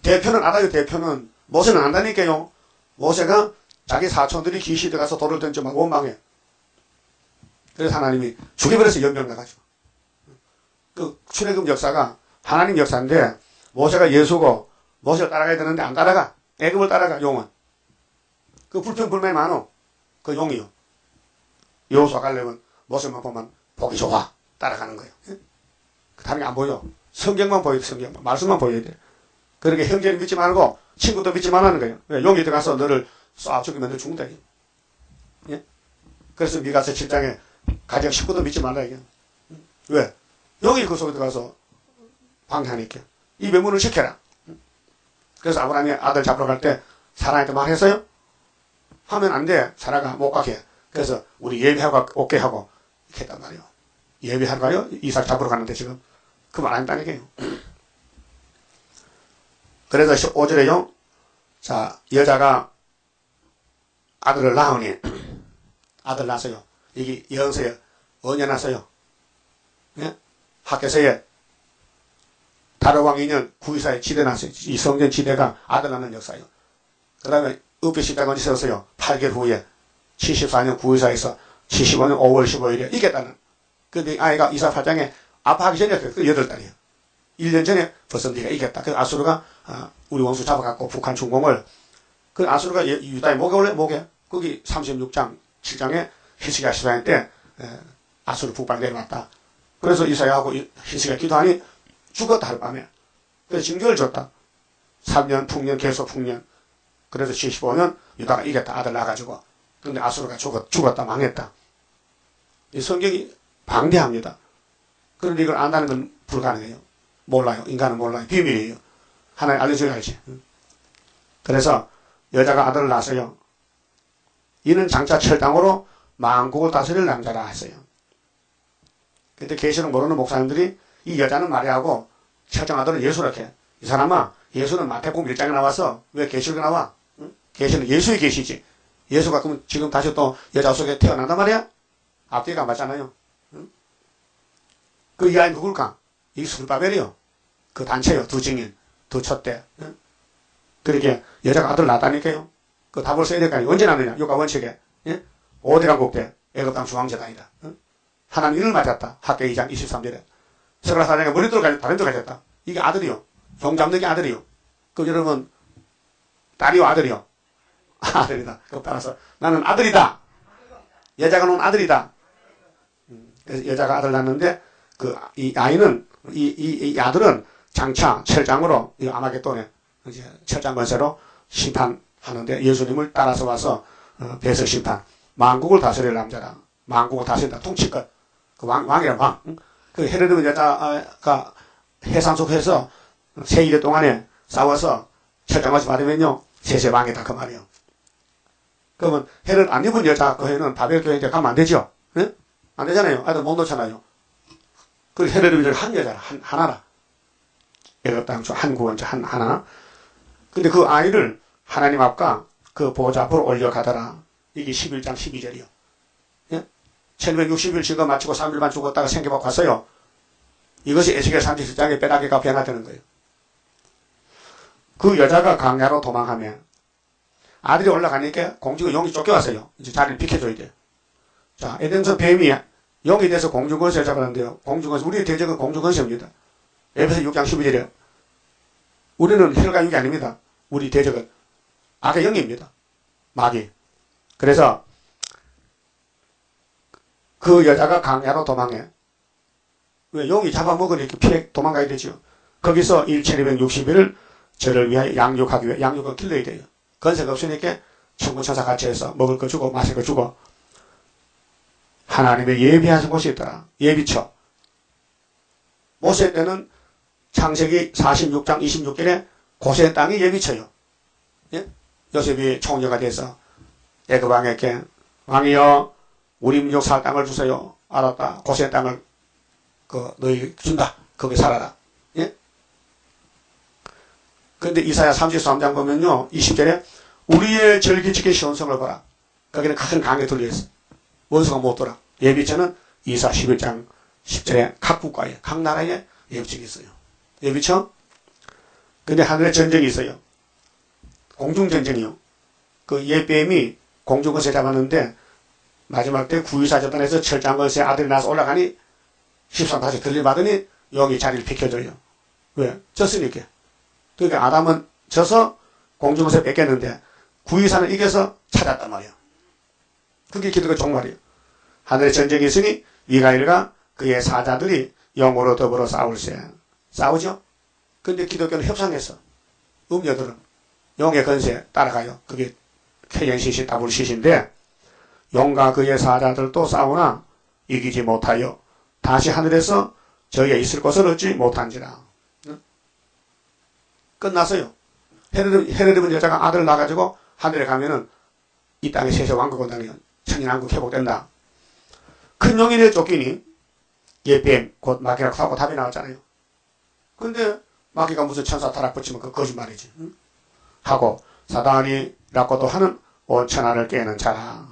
대표는 알아요. 대표는 모세는 안다니까요. 모세가 자기 사촌들이 기시 들어가서 돌을 던져 막 원망해. 그래서 하나님이 죽여버려서 연병 나가지고. 그 출애굽 역사가 하나님 역사인데 모세가 예수고 모세를 따라가야 되는데 안 따라가. 애굽을 따라가 용은. 그 불평불만이 많어. 그 용이요. 여호수아 가려면 모세만 보면 보기 좋아. 따라가는 거예요. 그 다른 게 안 보여. 성경만 보여야 돼. 성경만. 말씀만 보여야 돼. 그러니까 형제를 믿지 말고 친구도 믿지 말라는 거예요. 용이 들어가서 너를 쏴 죽이면 너 죽는다. 예? 그래서 미가서 7장에 가정 식구도 믿지 말라 이게. 왜? 용이 그 속에 들어가서 방해하니까. 이 명분을 지켜라. 그래서 아브라함이 아들 잡으러 갈 때 사라한테 말했어요? 하면 안 돼. 사라가 못 가게. 그래서 우리 예배하고 오게 하고 이렇게 했단 말이에요. 예배하러 가요? 이삭 잡으러 가는데 지금 그 말 안 했다니까요. 그래서 5절에요. 자, 여자가 아들을 낳으니 아들 낳았어요. 이게 예언서에 언제 낳았어요? 예? 학개서에 다르왕 2년 구이사에 지대 낳았어요. 이 성전 지대가 아들 낳는 역사예요. 그 다음에 읍의 십자가 언제 세웠어요? 8개월 후에 74년 구이사에서 75년 5월 15일에 이겼다는. 근데 아이가 이사파장에 아파하기 전에 그 8달이에요. 1년 전에 벌써 네가 이겼다. 그 아수르가 우리 원수 잡아갖고 북한 중공을 그 아수르가 유다의 목에 올래 목에 거기 36장 7장에 히스기야 14년 때 아수르 북방 내려왔다. 그래서 이사야하고 히스기야 기도하니 죽었다 하룻밤에. 그래서 징조를 줬다. 3년 풍년 계속 풍년. 그래서 75년 유다가 이겼다. 아들 낳아가지고. 근데 아수르가 죽었다 망했다. 이 성경이 방대합니다. 그런데 이걸 안다는 건 불가능해요. 몰라요. 인간은 몰라요. 비밀이에요. 하나님 알려줘야지. 그래서 여자가 아들을 낳았어요. 이는 장차 철당으로 만국을 다스릴 남자라 했어요. 근데 계시록 모르는 목사님들이 이 여자는 마리아고 철장 아들은 예수라게. 이 사람아, 예수는 마태복음 1장에 나와서 왜 계시록에 나와? 응? 계시는 예수의 계시지. 예수가 그럼 지금 다시 또 여자 속에 태어난단 말이야? 앞뒤가 맞잖아요. 응? 그 이 아이는 누굴까? 이 술바벨이요. 그 단체요. 두 증인, 두 촛대. 응? 그렇게 여자가 아들 낳았다니까요. 그 답을 써야 될 거 아니에요. 언제 낳느냐? 요가 원칙에. 예? 5대 강국대 애굽 땅 중앙재단이다. 응? 하나님 이를 맞았다. 학계 2장 23절에. 스가랴 4장에 머리 들어가지 다른 데 가졌다. 이게 아들이요. 형 잡는 게 아들이요. 그럼 여러분 딸이요 아들이요? 아들이다. 그 따라서 나는 아들이다. 여자가 놓은 아들이다. 그래서 여자가 아들 낳는데 이 아이는 이 아들은 장차 철장으로 이 아마겟돈에 이제 철장 권세로 심판하는데 예수님을 따라서 와서 배설 심판 만국을 다스릴 남자라. 만국을 다스린다. 통치권. 그 왕이란 왕. 그 헤로드 여자가 해상 속에서 세 일의 동안에 싸워서 철장같이 받으면요 세세 왕이다 그 말이에요. 그러면 해를 안 입은 여자 그 해는 바벨 교회에 가면 안 되죠. 네? 안 되잖아요. 아들 못 놓잖아요. 그 헤로드 한 여자라 하나라. 애굽 땅 한 구원자 하나. 근데 그 아이를 하나님 앞과 그 보좌 앞으로 올려가더라. 이게 11장 12절이요. 예? 1760일 증거 마치고 3일만 죽었다가 생겨받고 왔어요. 이것이 에스겔 37장의 빼라기가 변화되는 거예요. 그 여자가 강야로 도망하면 아들이 올라가니까 공주가 용이 쫓겨왔어요. 이제 자리를 비켜줘야 돼요. 자, 에덴서 뱀이 용이 돼서 공주 권세를 잡았는데요. 공주 권세, 우리의 대적은 공주 권세입니다. 에베소 6장 12절에 우리는 혈과 육이 아닙니다. 우리 대적은 악의 영입니다. 마귀. 그래서 그 여자가 강야로 도망해. 왜 용이 잡아먹으니까 피해 도망가야 되죠. 거기서 1260일을 저를 위하여 양육하기 위해 양육을 길러야 돼요. 건세가 없으니까 천군천사 같이 해서 먹을 거 주고 마실 거 주고 하나님의 예비하신 곳이 있더라. 예비처. 모세 때는 창세기 46장 26절에 고센 땅이 예비처요. 예? 요셉이 총리가 돼서 애굽 왕에게 왕이여 우리 민족 살 땅을 주세요. 알았다. 고센 땅을 너희 준다. 거기 살아라. 예? 그런데 이사야 33장 보면요. 20절에 우리의 절기지킨 시온성을 봐라. 거기는 큰 강에 들려있어. 원수가 못 돌아. 예비처는 이사 11장 10절에 각 국가에 각 나라에 예비처가 있어요. 예비처? 근데 하늘에 전쟁이 있어요. 공중전쟁이요. 그 예뱀이 공중권세 잡았는데 마지막 때 구유사재단에서 철장권세 아들이 나서 올라가니 13다시 들림받으니 여기 자리를 비켜줘요. 왜? 졌으니까. 그러니까 아담은 져서 공중권세 뺏겼는데 구유사는 이겨서 찾았단 말이에요. 그게 기도가 종말이에요. 하늘에 전쟁이 있으니 미가엘과 그의 사자들이 영으로 더불어 싸울세. 싸우죠? 근데 기독교는 협상했어. 음녀들은 용의 건세 따라가요. 그게 KNCC, WCC인데 용과 그의 사자들도 싸우나 이기지 못하여 다시 하늘에서 저희가 있을 곳을 얻지 못한지라. 응? 끝났어요. 헤르드분 여자가 아들을 낳아가지고 하늘에 가면은 이 땅에 세세 왕국 온다면 천인왕국 회복된다. 큰 용인에 쫓기니 예뱀 곧 마귀라고 하고 답이 나왔잖아요. 근데 마귀가 무슨 천사 타락 붙이면 그 거짓말이지. 응? 하고 사단이라고도 하는 온천하를 깨는 자라.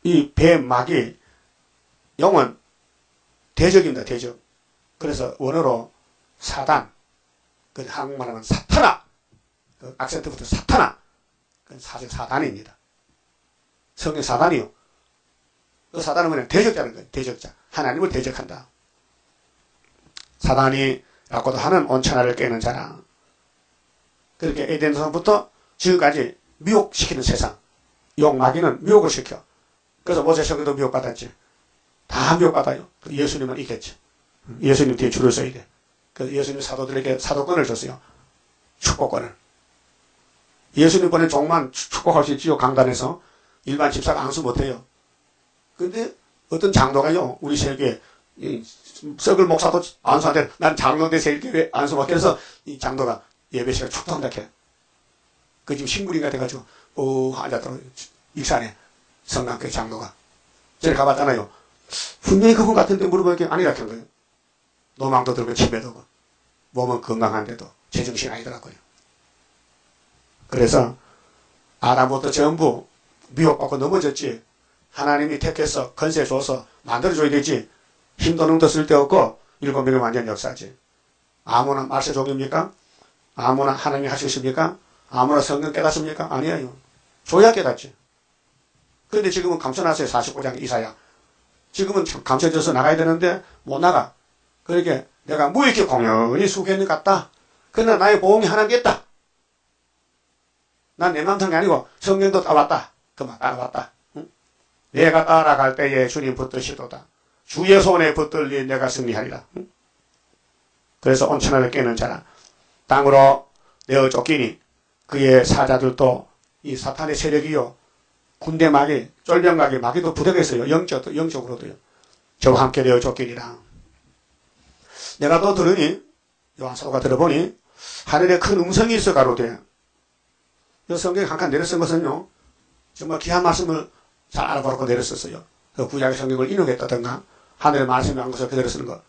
이 뱀 마귀 용은 대적입니다. 대적. 그래서 원어로 사단, 그 한국말 하면 사탄아, 그 악센트부터 사탄아, 그 사실 사단입니다. 성령 사단이요. 그 사단은 뭐냐? 대적자는 거예요. 대적자. 하나님을 대적한다. 사단이 라고도 하는 온천하를 깨는 자라. 그렇게 에덴서부터 지금까지 미혹시키는 세상. 욕마귀는 미혹을 시켜. 그래서 모세성경도 미혹받았지. 다 미혹받아요. 예수님은 이겼지. 예수님 뒤에 줄을 서야 돼. 그래서 예수님 사도들에게 사도권을 줬어요. 축복권을. 예수님 보낸 종만 축복할 수 있지요. 강단에서. 일반 집사가 안수 못해요. 근데 어떤 장로가요. 우리 세계에 썩을 목사도 안수하는데 난 장로인데 세일교회 안수 못해서 이 장로가 예배 시간 축도한다 해. 그 지금 신부인가 돼가지고 앉았더라고요. 익산에 성남교회 장로가. 제가 가봤잖아요. 분명히 그분 같은데 물어보니까 아니라 한 거예요. 노망도 들고 치매도 오고 몸은 건강한데도 제정신 아니더라고요. 그래서 아담부터 전부 미혹받고 넘어졌지. 하나님이 택해서 건세 줘서 만들어줘야 되지. 힘도 능도 쓸데없고 7명의 완전 역사지. 아무나 말세종입니까? 아무나 하나님이 하시겠습니까? 아무나 성경 깨닫습니까? 아니에요. 줘야 깨닫지. 그런데 지금은 감춰놨어요. 49장 이사야. 지금은 감춰져서 나가야 되는데 못 나가. 그러니까 내가 뭐 이렇게 공연히 수고했는 것 같다. 그러나 나의 보험이 하나님께있다. 난 내 맘통이 아니고 성경도 따왔다. 그만 따라왔다. 응? 내가 따라갈 때에 주님 붙드시도다. 주의 손에 붙들리 내가 승리하리라. 응? 그래서 온천하를 깨는 자라. 땅으로 내어 쫓기니 그의 사자들도 이 사탄의 세력이요. 군대 마귀, 쫄병 마귀, 마귀도 부대겠어요. 영적으로도요. 저와 함께 내어 쫓기니라. 내가 또 들으니, 요한사도가 들어보니, 하늘에 큰 음성이 있어 가로되, 이 성경에 한 칸 내려 쓴 것은요, 정말 귀한 말씀을 잘 알아보고 내려 썼어요. 그 구약의 성경을 인용했다든가, 하늘의 말씀이 한 것을 그대로 쓰는 것.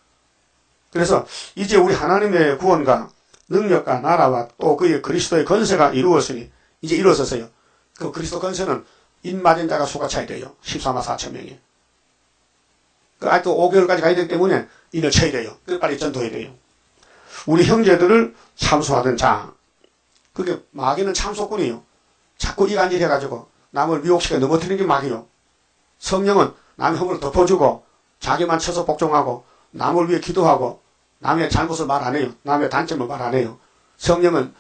그래서 이제 우리 하나님의 구원과 능력과 나라와 또 그의 그리스도의 건세가 이루었으니, 이제 이루어졌어요. 그 그리스도 건세는 인 맞은 자가 수가 차야 돼요. 14만 4천 명이. 그 아직도 5개월까지 가야 되기 때문에 인을 쳐야 돼요. 빨리 전도해야 돼요. 우리 형제들을 참소하던 자. 그게 마귀는 참소꾼이에요. 자꾸 이간질 해가지고 남을 미혹시켜 넘어뜨리는 게 마귀요. 성령은 남의 허물을 덮어주고 자기만 쳐서 복종하고 남을 위해 기도하고 남의 잘못을 말 안 해요. 남의 단점을 말 안 해요. 성령은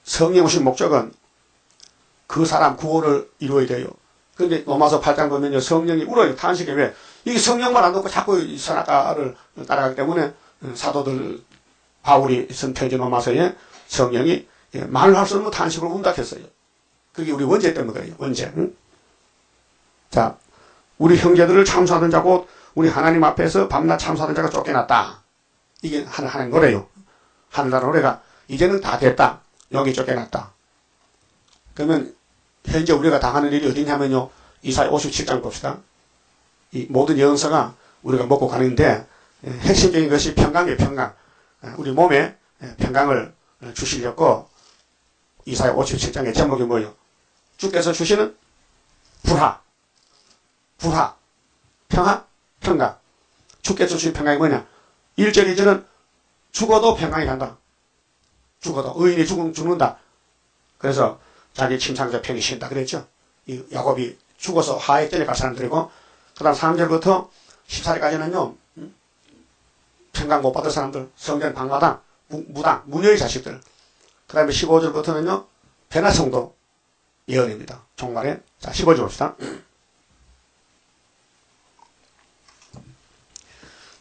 성령 오신 목적은 그 사람 구원을 이루어야 돼요. 그런데 로마서 8장 보면요. 성령이 울어요. 탄식에 왜? 이게 성령만 안 듣고 자꾸 이 선악과를 따라가기 때문에 사도들 바울이 쓴 편지 로마서에 성령이 말을 할 수 없는 탄식을 운다 했어요. 그게 우리 원죄 때문에 그래요. 원죄. 응? 자, 우리 형제들을 참수하던 자고 우리 하나님 앞에서 밤낮 참수하던 자가 쫓겨났다. 이게 하나님 노래요. 하늘나라 노래가 이제는 다 됐다. 여기 쫓겨났다. 그러면 현재 우리가 당하는 일이 어디냐면요. 이사야 57장 봅시다. 이 모든 영서가 우리가 먹고 가는데 핵심적인 것이 평강이에요. 평강. 우리 몸에 평강을 주시려고 이사야 57장의 제목이 뭐예요? 주께서 주시는 불화, 평화, 평강. 주께서 주시는 평강이 뭐냐? 1절 2절은 죽어도 평강이 간다. 죽어도 의인이 죽는다. 그래서 자기 침상에서 편히 쉰다 그랬죠. 이 야곱이 죽어서 하액전에 갈 사람들이고 그 다음 3절부터 14절까지는요. 평강 못 받을 사람들, 성전 방마당, 무당, 무녀의 자식들. 그 다음에 15절부터는요. 베나성도 예언입니다. 종말에. 자, 15절 봅시다.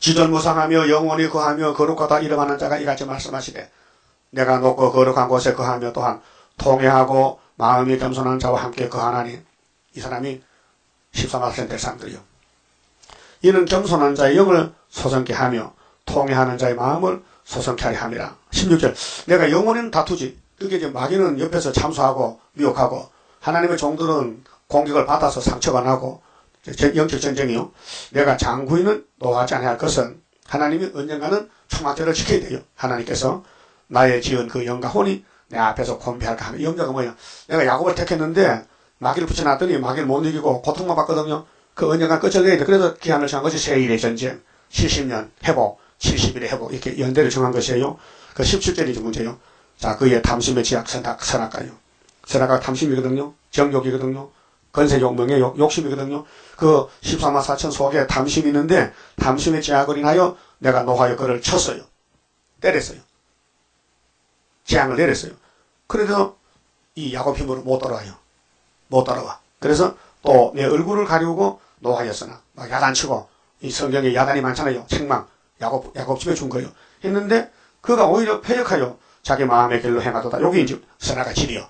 지존무상하며 영원히 거하며 거룩하다 이름하는 자가 이같이 말씀하시되 내가 높고 거룩한 곳에 거하며 또한 통회하고 마음이 겸손한 자와 함께 거하나니 이 사람이 14만 될 사람들이요. 이는 겸손한 자의 영을 소성케 하며 통회하는 자의 마음을 소성케 하려 함이라. 16절 내가 영원히는 다투지. 그게 이제 마귀는 옆에서 참수하고 미혹하고 하나님의 종들은 공격을 받아서 상처가 나고 영적 전쟁이요. 내가 장구인은 노하지 않아야 할 것은 하나님이 언젠가는 총학대를 지켜야 돼요. 하나님께서 나의 지은 그 영과 혼이 내 앞에서 곤비할까 하면 영자가 뭐야? 내가 야곱을 택했는데 마귀를 붙여놨더니 마귀를 못 이기고 고통만 받거든요. 그 언젠가 끝을 돼. 그래서 기한을 정한 것이 세일의 전쟁, 70년 회복, 70일의 회복 이렇게 연대를 정한 것이에요. 그 17절이 문제요. 자, 그의 탐심의 지약 선악가요. 선악가가 탐심이거든요. 정욕이거든요. 건세 욕명의 욕심이거든요. 그 14만 4천 속에 탐심이 있는데 탐심의 제약을 인하여 내가 노하여 그를 쳤어요. 때렸어요. 재앙을 내렸어요. 그래도 이 야곱 힘으로 못 따라와요. 못 따라와. 그래서 또 내 얼굴을 가리우고 노하였으나 막 야단치고 이 성경에 야단이 많잖아요. 책망 야곱 집에 준 거예요. 했는데 그가 오히려 패역하여 자기 마음의 길로 행하도다. 여기 이제 선악가 질이요.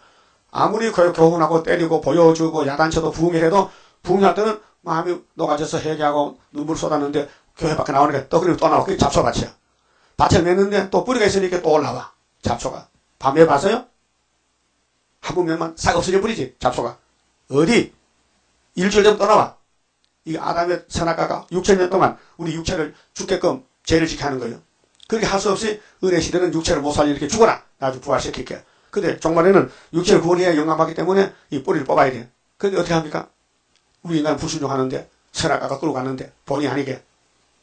아무리 교훈하고 때리고 보여주고 야단쳐도 부흥해도 부흥할 때는 마음이 녹아져서 회개하고 눈물 쏟았는데 교회 밖에 나오니까 떠그리고 또 나오고 그게 잡초밭이야. 밭을 맺는데 또 뿌리가 있으니까 또 올라와. 잡초가. 밤에 봤어요? 한 번면만 싹 없어져 버리지. 잡초가. 어디? 일주일 전부터 나와. 이 아담의 선악가가 6천년 동안 우리 육체를 죽게끔 죄를 지게 하는 거예요. 그렇게 할 수 없이 은혜 시대는 육체를 못 살려 이렇게 죽어라. 나중에 부활시킬게. 근데 종말에는 육체를 구원해야 영감하기 때문에 이 뿌리를 뽑아야 돼. 근데 어떻게 합니까? 우리 인간은 불순종하는데 선악가가 끌고 갔는데 본이 아니게.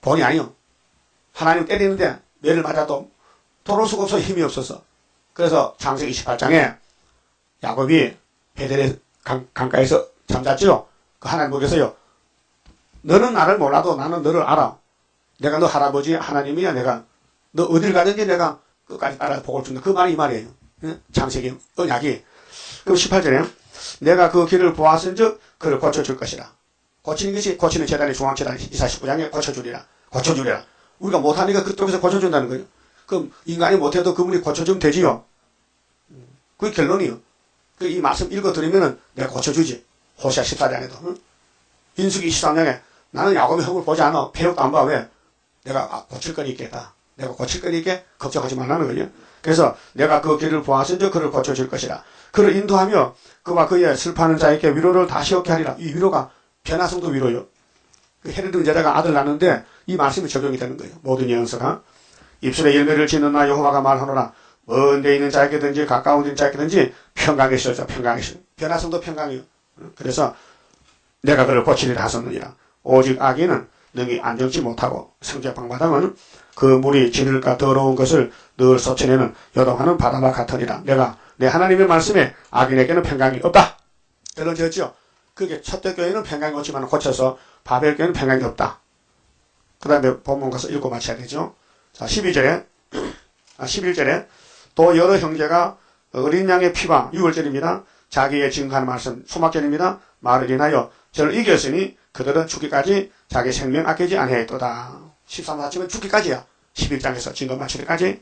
본이 아니요. 하나님 때리는데 매를 맞아도 돌아올 수가 없어. 힘이 없어서. 그래서 창세기 28장에 야곱이 베델의 강가에서 잠잤죠. 그 하나님 보겠어요. 너는 나를 몰라도 나는 너를 알아. 내가 너 할아버지 하나님이야. 내가 너 어딜 가든지 내가 끝까지 따라 복을 준다. 그 말이 이 말이에요. 창세기 언약이. 그럼 18절에 내가 그 길을 보았은즉 그를 고쳐줄 것이라. 고치는 것이 고치는 재단이 중앙재단 249장에 고쳐주리라. 고쳐주리라. 우리가 못하니까 그쪽에서 고쳐준다는 거예요. 그럼 인간이 못해도 그분이 고쳐주면 되지요. 그게 결론이요. 이 말씀 읽어드리면은 내가 고쳐주지. 호시아 14장에도. 인수기 23장에 나는 야곱의 흙을 보지 않아. 폐역도 안 봐. 왜? 내가 고칠 건 있겠다. 내가 고칠 건 있게 걱정하지 말라는 거예요. 그래서 내가 그 길을 보았은즉 그를 고쳐줄 것이라. 그를 인도하며 그와 그의 슬퍼하는 자에게 위로를 다시 얻게 하리라. 이 위로가 변화성도 위로요. 그 헤르등 제자가 아들 낳는데 이 말씀이 적용이 되는 거예요. 모든 예언서가. 입술에 열매를 짓는 나 여호와가 말하노라. 먼 데 있는 자에게든지 가까운 데 자에게든지 평강이 있어져. 평강이 있어. 변화성도 평강이요. 그래서 내가 그를 고치리라 하셨느니라. 오직 악인은 능히 안정치 못하고 성적 방바닥은 그 물이 진흙과 더러운 것을 늘 쏟쳐내는 요동하는 바다와 같으니라. 내가 내 하나님의 말씀에 악인에게는 평강이 없다. 결론 지었죠. 그게 첫대교회는 평강이 없지만 고쳐서 바벨교회는 평강이 없다. 그 다음에 본문 가서 읽고 마쳐야 되죠. 자, 11절에 또 여러 형제가 어린 양의 피와 6월절입니다. 자기의 증거하는 말씀 소막절입니다. 말을 인하여 저를 이겼으니 그들은 죽기까지 자기 생명 아끼지 아니하였도다. 13사쯤은 죽기까지야. 11장에서 증거 마치기까지.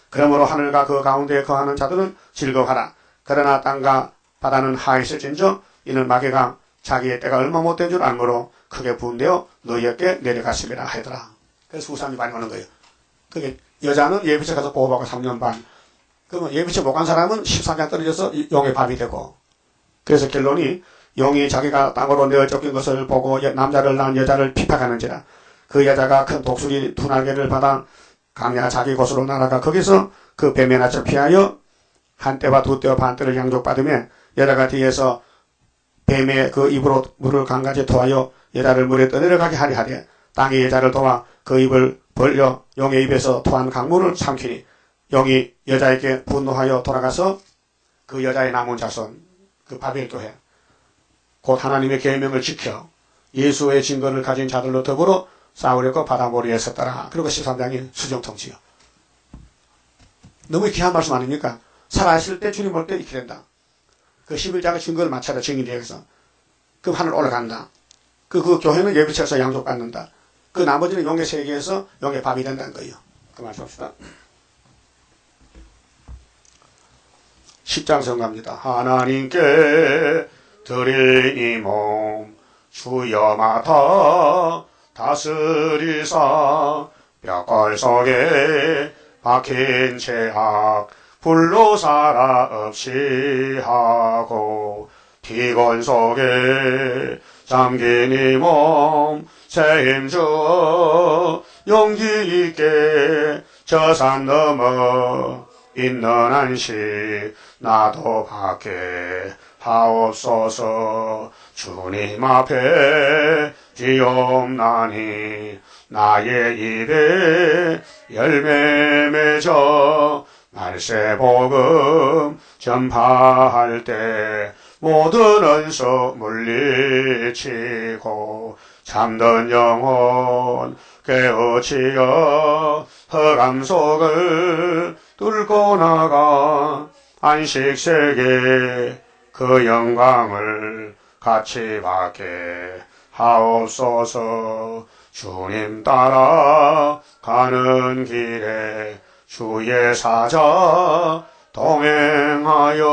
그러므로 하늘과 그 가운데에 거하는 자들은 즐거워하라. 그러나 땅과 바다는 하있을진저 이는 마귀가 자기의 때가 얼마 못된 줄 알므로 크게 분되어 너희에게 내려갔음이라 하더라. 그래서 후삼이 많이 오는 거예요. 그게 여자는 예비체 가서 보호받고 3년 반. 그러면 예비체 못 간 사람은 13장 떨어져서 용의 밥이 되고. 그래서 결론이 용이 자기가 땅으로 내어 쫓긴 것을 보고 남자를 낳은 여자를 핍박하는지라. 그 여자가 큰 독수리 두 날개를 받아 강야 자기 곳으로 날아가 거기서 그 뱀의 낯을 피하여 한 떼와 두 떼와 반 떼를 양족받으며 여자가 뒤에서 뱀의 그 입으로 물을 강가지에 토하여 여자를 물에 떠내려가게 하리 하되 땅이 여자를 도와 그 입을 벌려 용의 입에서 토한 강물을 삼키니 용이 여자에게 분노하여 돌아가서 그 여자의 남은 자손 그 바벨교회 곧 하나님의 계명을 지켜 예수의 증거를 가진 자들로 더불어 싸우려고 바다머리에 섰더라. 그리고 13장이 수정통치요. 너무 귀한 말씀 아닙니까? 살아있을 때 주님 볼 때 이렇게 된다. 그 11장의 증거를 마쳐라. 증인되어서 그럼 하늘 올라간다. 그 교회는 예비쳐서 양족받는다. 그 나머지는 용의 세계에서 용의 밥이 된다는 거예요. 그 말씀합시다. 10장 성가입니다. 하나님께 드린 이 몸 주여 맡아 다스리사 벽걸 속에 박힌 죄악 불로 살아 없이 하고 피곤 속에 잠긴 이 몸 새 힘 주어 용기 있게 저 산 넘어 있는 한시 나도 받게 하옵소서. 주님 앞에 지옵나니 나의 입에 열매 맺어 말세 복음 전파할 때 모든 원수 물리치고 잠든 영혼 깨우치어 흑암 속을 뚫고 나가 안식세계 그 영광을 같이 받게 하옵소서. 주님 따라 가는 길에 주의 사자 동행하여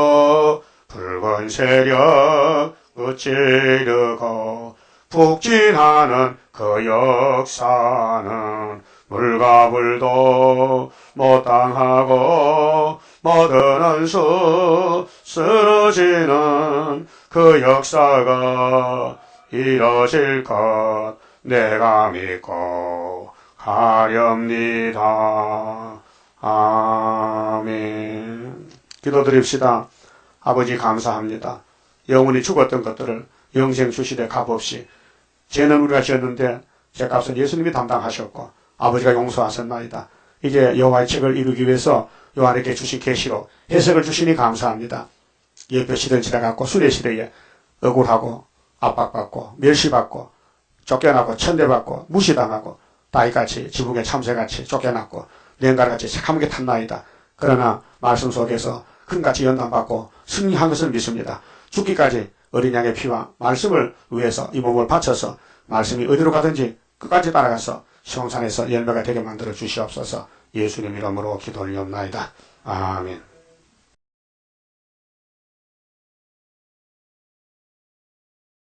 붉은 세력 무찌르고 북진하는 그 역사는 물과 불도 못 당하고 모든 원수 쓰러지는 그 역사가 이뤄질 것 내가 믿고 가렵니다. 아멘. 기도드립시다. 아버지 감사합니다. 영원히 죽었던 것들을 영생 주시되 값없이 죄는 우리가 지었는데 죄값은 예수님이 담당하셨고 아버지가 용서하셨나이다. 이제 여호와의 책을 이루기 위해서 요한에게 주신 계시로 해석을 주시니 감사합니다. 예표 시대를 지나갔고 수레 시대에 억울하고 압박받고 멸시받고 쫓겨나고 천대받고 무시당하고 다윗같이 지붕의 참새같이 쫓겨났고 랭가같이 새카맣게 탔나이다. 그러나 말씀 속에서 큰같이 연단받고 승리한 것을 믿습니다. 죽기까지 어린 양의 피와 말씀을 위해서 이 몸을 바쳐서 말씀이 어디로 가든지 끝까지 따라가서 시험산에서 열매가 되게 만들어 주시옵소서. 예수님 이름으로 기도 올리옵나이다. 아멘.